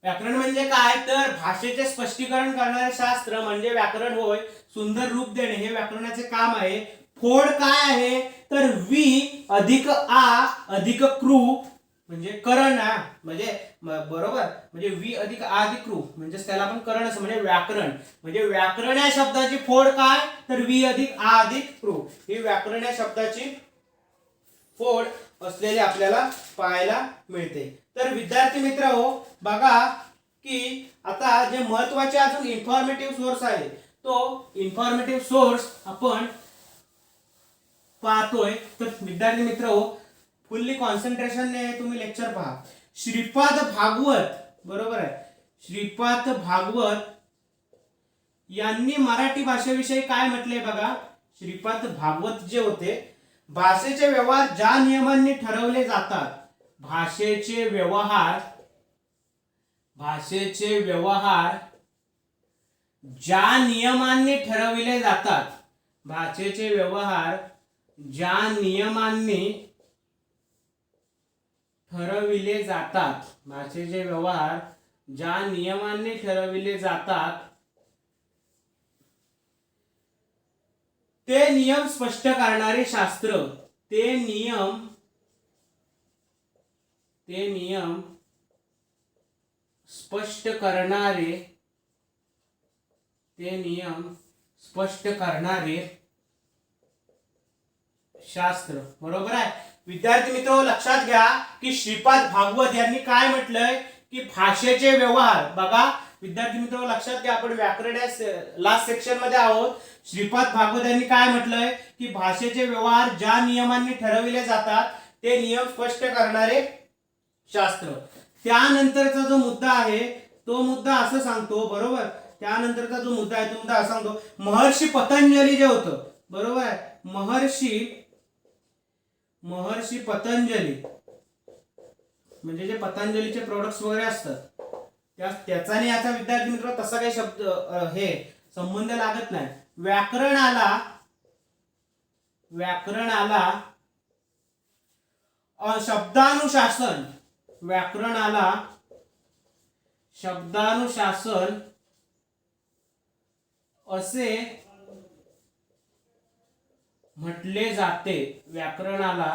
व्याकरण म्हणजे काय, तर भाषेचे स्पष्टीकरण करणारे शास्त्र म्हणजे व्याकरण होय. सुंदर रूप देणे हे व्याकरणाचे काम आहे. फोड काय आहे, तर वी अधिक आ अधिक क्रू म्हणजे करण म्हणजे बरोबर, म्हणजे वी अधिक आ अधिक क्रू म्हणजे त्याला आपण करण असं म्हणजे व्याकरण. म्हणजे व्याकरण या शब्दाची फोड काय, तर वी अधिक आ अधिक क्रू ही व्याकरण या शब्दाची फोड असलेले आपल्याला पाहायला मिळते. तर विद्यार्थी मित्र हो, बघा की आता जे महत्त्वाचे अजून इन्फॉर्मेटिव्ह सोर्स आहे, तो इन्फॉर्मेटिव्ह सोर्स आपण पाहतोय. तर विद्यार्थी मित्र हो, फुल्ली कॉन्सन्ट्रेशनने तुम्ही लेक्चर पहा. श्रीपाद भागवत, बरोबर आहे, श्रीपाद भागवत यांनी मराठी भाषेविषयी काय म्हटले बघा. श्रीपाद भागवत जे होते, भाषेचे व्यवहार ज्या नियमांनी ठरवले जातात, भाषेचे व्यवहार ज्या नियमांनी ठरविले जातात, भाषेचे व्यवहार ज्या नियमांनी ठरविले जातात, भाषेचे व्यवहार ज्या नियमांनी ठरविले जातात, ते नियम स्पष्ट करणारे शास्त्र. ते नियम स्पष्ट करणारे शास्त्र. बरोबर आहे. विद्यार्थी मित्र लक्षात घ्या की श्रीपाद भागवत यांनी काय म्हटलंय की भाषेचे व्यवहार. बघा विद्यार्थी मित्र लक्षात घ्या, आपण व्याकरण लास्ट सेक्शन मध्ये आहोत. श्रीपाद भागवत यांनी काय म्हटलंय की भाषेचे व्यवहार ज्या नियमांनी ठरविले जातात, ते नियम स्पष्ट करणारे शास्त्र. त्यानंतरचा जो मुद्दा आहे, तो मुद्दा असं सांगतो. बरोबर, त्यानंतरचा जो मुद्दा आहे तो मुद्दा असं सांगतो, महर्षी पतंजली जे होतं, बरोबर आहे, महर्षी पतंजली म्हणजे जे पतंजलीचे प्रोडक्ट्स वगैरे असतात, त्याचा आणि याचा विद्यार्थी मित्र तसा काही शब्द हे संबंध लागत नाही. व्याकरणाला शब्दानुशासन असे म्हटले जाते. व्याकरणाला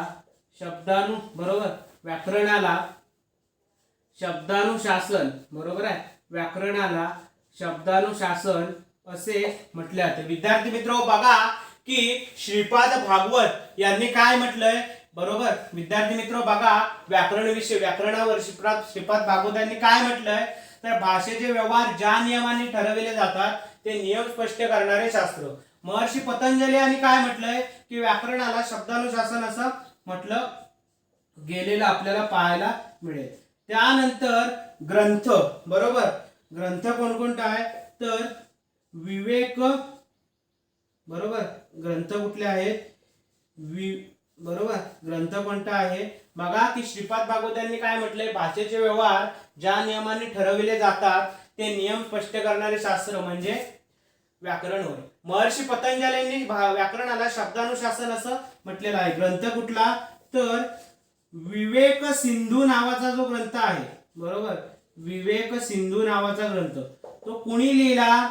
शब्दानुशासन, बरोबर आहे, व्याकरणाला शब्दानुशासन असे म्हटले जाते. विद्यार्थी मित्र बघा की श्रीपाद भागवत यांनी काय म्हटलंय. बरोबर, विद्यार्थी मित्र बघा व्याकरणावर श्रीपाद भागवत यांनी काय म्हटलंय, तर भाषेचे व्यवहार ज्या नियमांनी ठरविले जातात, ते नियम स्पष्ट करणारे शास्त्र. महर्षी पतंजली यांनी काय म्हटलंय की व्याकरणाला शब्दानुशासन असं म्हटलं गेलेलं आपल्याला पाहायला मिळेल. त्यानंतर ग्रंथ. बरोबर, ग्रंथ कोणकोणता आहे, तर विवेक. बरोबर, ग्रंथ कुठले आहेत, बरोबर, ग्रंथ कोणता आहे बघा की श्रीपाद भागवत यांनी काय म्हटलंय, भाषेचे व्यवहार ज्या नियमांनी ठरविले जातात, ते नियम स्पष्ट करणारे शास्त्र म्हणजे व्याकरण होय. महर्षी पतंजलींनी व्याकरणाला शब्दानुशासन असं म्हटलेलं आहे. ग्रंथ कुठला, तर विवेक सिंधू नावाचा जो ग्रंथ आहे, बरोबर, विवेक सिंधू नावाचा ग्रंथ, तो कुणी लिहिला,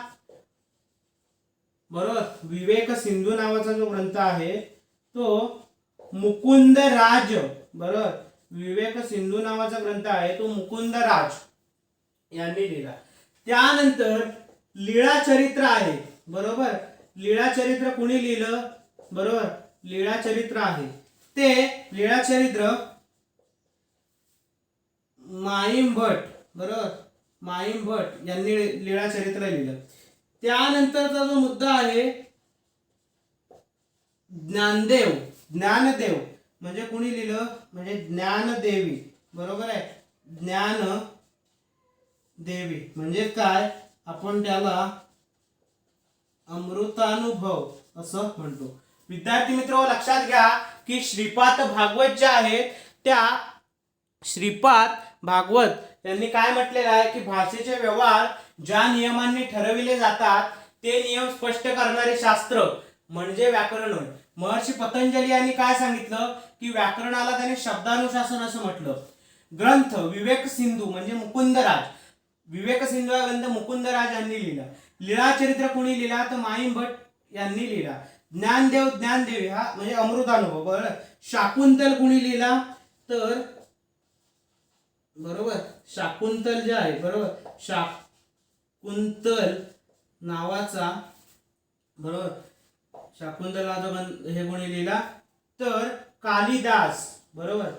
बरोबर. विवेक सिंधू नावाचा जो ग्रंथ आहे तो मुकुंदराज, बरोबर, विवेक सिंधू नावाचा ग्रंथ आहे तो मुकुंदराज यांनी लिहिला. त्यानंतर लीळाचरित्र आहे, बरोबर. लीळाचरित्र कुणी लिहिलं, बरोबर, लीळाचरित्र आहे ते लीळाचरित्र माईम भट, बरोबर, माईम भट यांनी लीळाचरित्र लिहिलं. त्यानंतरचा जो मुद्दा आहे ज्ञानदेव, ज्ञानदेव म्हणजे कुणी लिहिलं, म्हणजे ज्ञानदेवी, बरोबर आहे. ज्ञानदेवी म्हणजे काय, आपण त्याला अमृतानुभव असं म्हणतो. विद्यार्थी मित्र लक्षात घ्या की श्रीपाद भागवत जे आहेत त्या श्रीपाद भागवत यांनी काय म्हटलेलं आहे की भाषेचे व्यवहार ज्या नियमांनी ठरविले जातात ते नियम स्पष्ट करणारे शास्त्र म्हणजे व्याकरण होय. महर्षी पतंजली यांनी काय सांगितलं की व्याकरणाला त्याने शब्दानुशासन असं म्हटलं. ग्रंथ विवेक सिंधू म्हणजे मुकुंदराज, विवेक सिंधू हा ग्रंथ मुकुंदराज यांनी लिहिला. लीळाचरित्र कुणी लिहिला तर माईम भट यांनी लिहिला. ज्ञानदेव, ज्ञानदेवी हा म्हणजे अमृतानुभव, बरोबर. शाकुंतल कुणी लिहिला तर, बरोबर, शाकुंतल जे आहे, बरोबर, शाकुंतल नावाचा, बरोबर, शाकुंतल हे कोणी लिहिला तर कालिदास, बरोबर,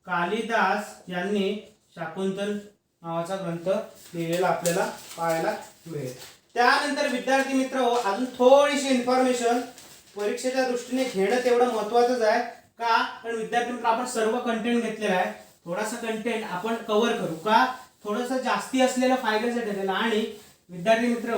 कालिदास यांनी शाकुंतल नावाचा ग्रंथ लिहिलेला आपल्याला पाहायला मिळेल. त्यानंतर विद्यार्थी मित्र अजून थोडीशी इन्फॉर्मेशन परीक्षेच्या दृष्टीने घेणं तेवढं महत्त्वाचंच आहे का, कारण विद्यार्थी मित्र आपण सर्व कंटेंट घेतलेला आहे, थोडासा कंटेंट आपण कव्हर करू का, थोडंसं जास्ती असलेलं फायद्यासाठी त्याला. आणि विद्यार्थी मित्र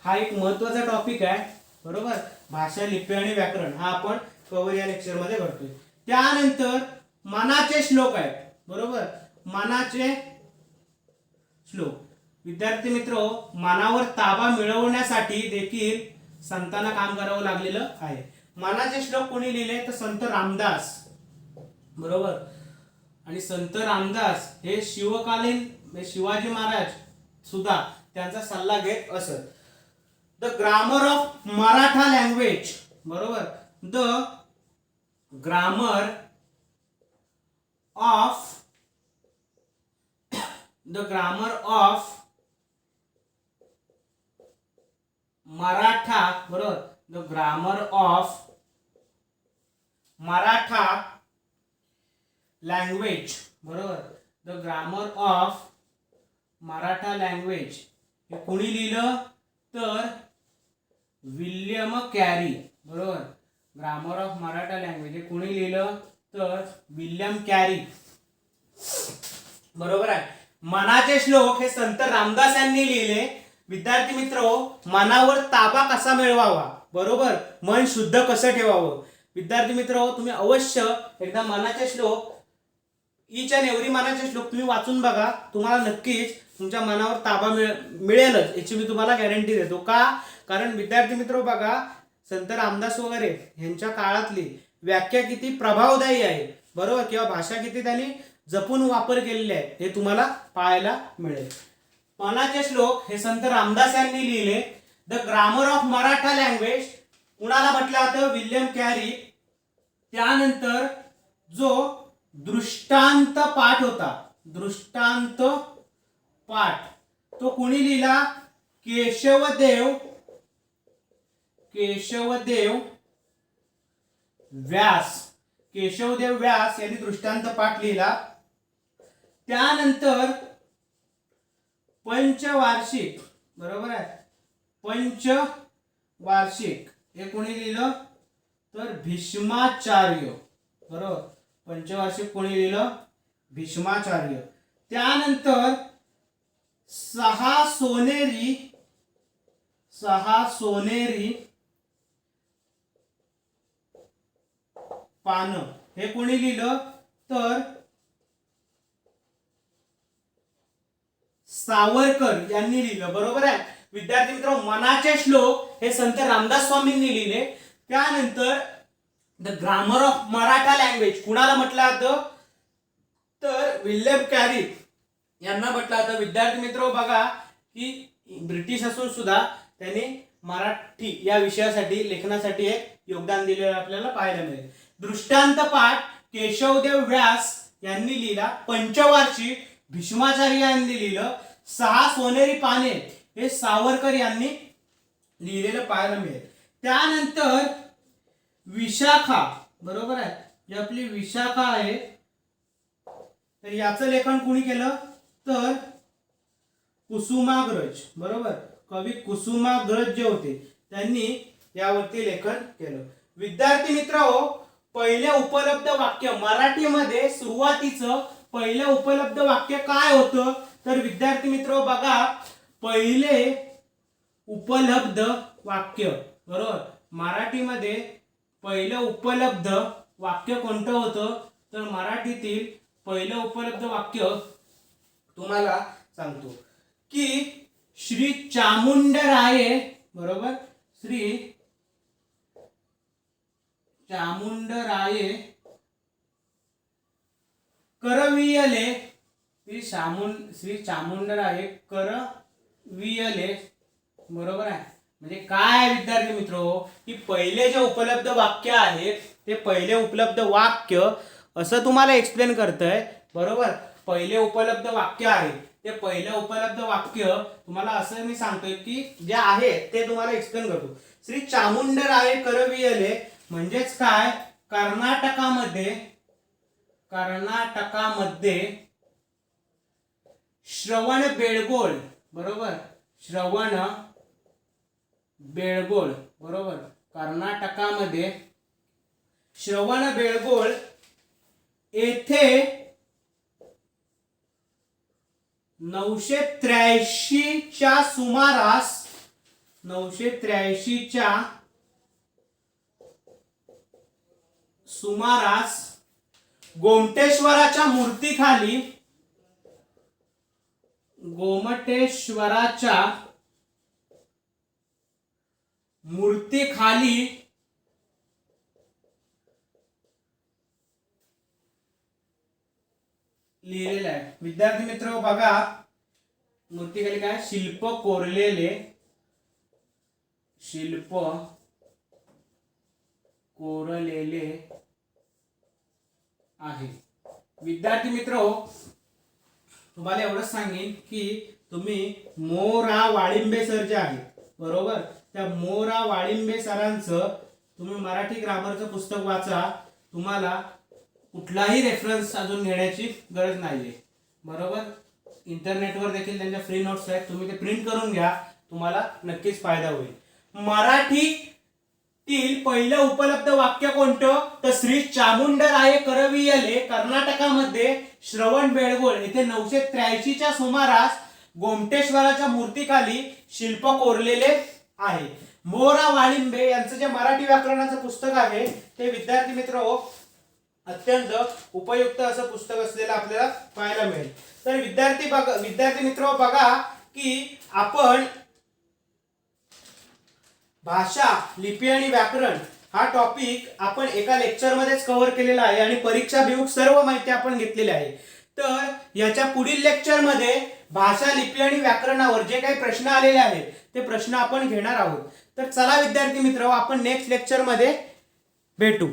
हा एक महत्त्वाचा टॉपिक आहे, बरोबर. भाषा, लिपी आणि व्याकरण हा आपण कव्हर या लेक्चर मध्ये करतोय. त्यानंतर मनाचे श्लोक आहेत, बरोबर, मनाचे श्लोक. विद्यार्थी मित्र मनावर ताबा मिळवण्यासाठी देखील संतांना काम करावं लागलेलं आहे. मनाचे श्लोक कोणी लिहिले तर संत रामदास, बरोबर. आणि संत रामदास हे शिवकालीन शिवाजी महाराज सुद्धा त्यांचा सल्ला घेत असत. The grammar of Maratha language, बरोबर, द ग्रामर ऑफ मराठा, बरोबर, the grammar of Maratha language, बरोबर, the grammar of Maratha language हे कोणी लिहिलं तर विल्यम कॅरी, बरोबर. ग्रामर ऑफ मराठा लँग्वेज हे कोणी लिहिलं तर विल्यम कॅरी, बरोबर आहे. मनाचे श्लोक हे संत रामदास यांनी लिहिले. विद्यार्थी मित्र मनावर ताबा कसा मिळवावा, बरोबर, मन शुद्ध कसं ठेवावं. विद्यार्थी मित्र तुम्ही अवश्य एकदा मनाचे श्लोक, ईच अँड एव्हरी मनाचे श्लोक तुम्ही वाचून बघा, तुम्हाला नक्कीच तुमच्या मनावर ताबा मिळेलच याची मी तुम्हाला गॅरंटी देतो. का, कारण विद्यार्थी मित्र बघा संत रामदास वगैरे यांच्या काळातली व्याख्या किती प्रभावदायी आहे, बरोबर, किंवा भाषा किती त्यांनी जपून वापर केलेले आहे हे तुम्हाला पाहायला मिळेल. मनाचे श्लोक हे संत रामदास यांनी लिहिले. The grammar of Maratha language कुणाला म्हटलं जातं, विल्यम कॅरी. त्यानंतर जो दृष्टांत पाठ होता, दृष्टांत पाठ तो कुणी लिहिला, केशवदेव व्यास, केशवदेव व्यास यांनी दृष्टांत पाठ लिहिला. त्यानंतर पंचवार्षिक, बरोबर आहे, पंचवार्षिक हे कोणी लिहिलं तर भीष्माचार्य, बरोबर, पंचवार्षिक कोणी लिहिलं, भीष्माचार्य. त्यानंतर सहा सोनेरी पानं हे कोणी लिहिलं तर सावरकर यांनी लिहिलं, बरोबर आहे. विद्यार्थी मित्र मनाचे श्लोक हे संत रामदास स्वामींनी लिहिले. त्यानंतर the grammar of Maratha language कुणाला म्हटलं जातं तर विल्यम कॅरी यांना म्हटलं जातं. विद्यार्थी मित्र बघा की ब्रिटिश असून सुद्धा त्यांनी मराठी या विषयासाठी लेखनासाठी एक योगदान दिलेलं आपल्याला पाहायला मिळेल. दृष्टांत पाठ केशवदेव व्यास यांनी लिहिला. पंचवार्षिक भीष्माचार्य यांनी लिहिलं. 6 सोनेरी पाने हे सावरकर यांनी लिहिलेलं पाहायला मिळेल. त्यानंतर विशाखा, बरोबर आहे, ही आपली विशाखा आहे. तर याचं लेखन कुणी केलं तर कुसुमाग्रज, बरोबर, कवी कुसुमाग्रज जे होते त्यांनी यावरती लेखन केलं. विद्यार्थी मित्रहो, पहिले उपलब्ध वाक्य मराठीमध्ये सुरुवातीचं पहिलं उपलब्ध वाक्य काय होतं तर विद्यार्थी मित्र बघा, पहिले उपलब्ध वाक्य, बरोबर, मराठीमध्ये पहिलं उपलब्ध वाक्य कोणतं होतं तर मराठीतील पहिलं उपलब्ध वाक्य तुम्हाला सांगतो की श्री चामुंडराये, बरोबर, श्री चामुंडराये करवियले, श्री चामुंडराये करवियले, बरोबर आहे. म्हणजे काय विद्यार्थी मित्रो की पहिले जे उपलब्ध वाक्य आहे ते पहिले उपलब्ध वाक्य असं तुम्हाला एक्सप्लेन करतंय, बरोबर. पहिले उपलब्ध वाक्य आहे ते पहिलं उपलब्ध वाक्य तुम्हाला असं मी सांगतोय की जे आहे ते तुम्हाला एक्सप्लेन करतो. श्री चामुंडराये करवियले म्हणजेच काय, कर्नाटकामध्ये श्रवण बेळगोळ, बरोबर, श्रवण बेळगोळ, बरोबर, कर्नाटकामध्ये श्रवण बेळगोळ येथे 983 च्या सुमारास 983 च्या सुमारास गोमटेश्वराच्या मूर्तीखाली लिहिलेलं आहे. विद्यार्थी मित्र बघा, मूर्तीखाली काय शिल्प कोरलेले आहे. विद्यार्थी मित्र तुम्हाला एवढंच सांगेन की तुम्ही मोरा वाळिंबे सर जे आहेत, बरोबर, त्या मोरा वाळिंबे सरांचं तुम्ही मराठी ग्रामरचं पुस्तक वाचा. तुम्हाला कुठलाही रेफरन्स अजून घेण्याची गरज नाहीये, बरोबर. इंटरनेटवर देखील त्यांच्या फ्री नोट्स आहेत, तुम्ही ते प्रिंट करून घ्या, तुम्हाला नक्कीच फायदा होईल. मराठीतील पहिलं उपलब्ध वाक्य कोणतं तर श्री चामुंडराये करवियले कर्नाटकामध्ये श्रवण बेळगोळ येथे 983 च्या सुमारास गोमटेश्वराच्या मूर्तीखाली शिल्प कोरलेले आहे. मोरा वाळिंबे यांचं जे मराठी व्याकरणाचं पुस्तक आहे ते विद्यार्थी मित्र अत्यंत उपयुक्त असं पुस्तक असलेलं आपल्याला पाहायला मिळेल. तर विद्यार्थी मित्र बघा की आपण भाषा, लिपी आणि व्याकरण हा टॉपिक आपण एका लेक्चर मध्येच कव्हर केलेला आहे आणि परीक्षा भिमुख सर्व माहिती आपण घेतलेली आहे. तर याच्या पुढील लेक्चर मध्ये भाषा, लिपी आणि व्याकरणावर जे काही प्रश्न आलेले आहेत ते प्रश्न आपण घेणार आहोत. तर चला विद्यार्थी मित्र, आपण नेक्स्ट लेक्चर मध्ये भेटू.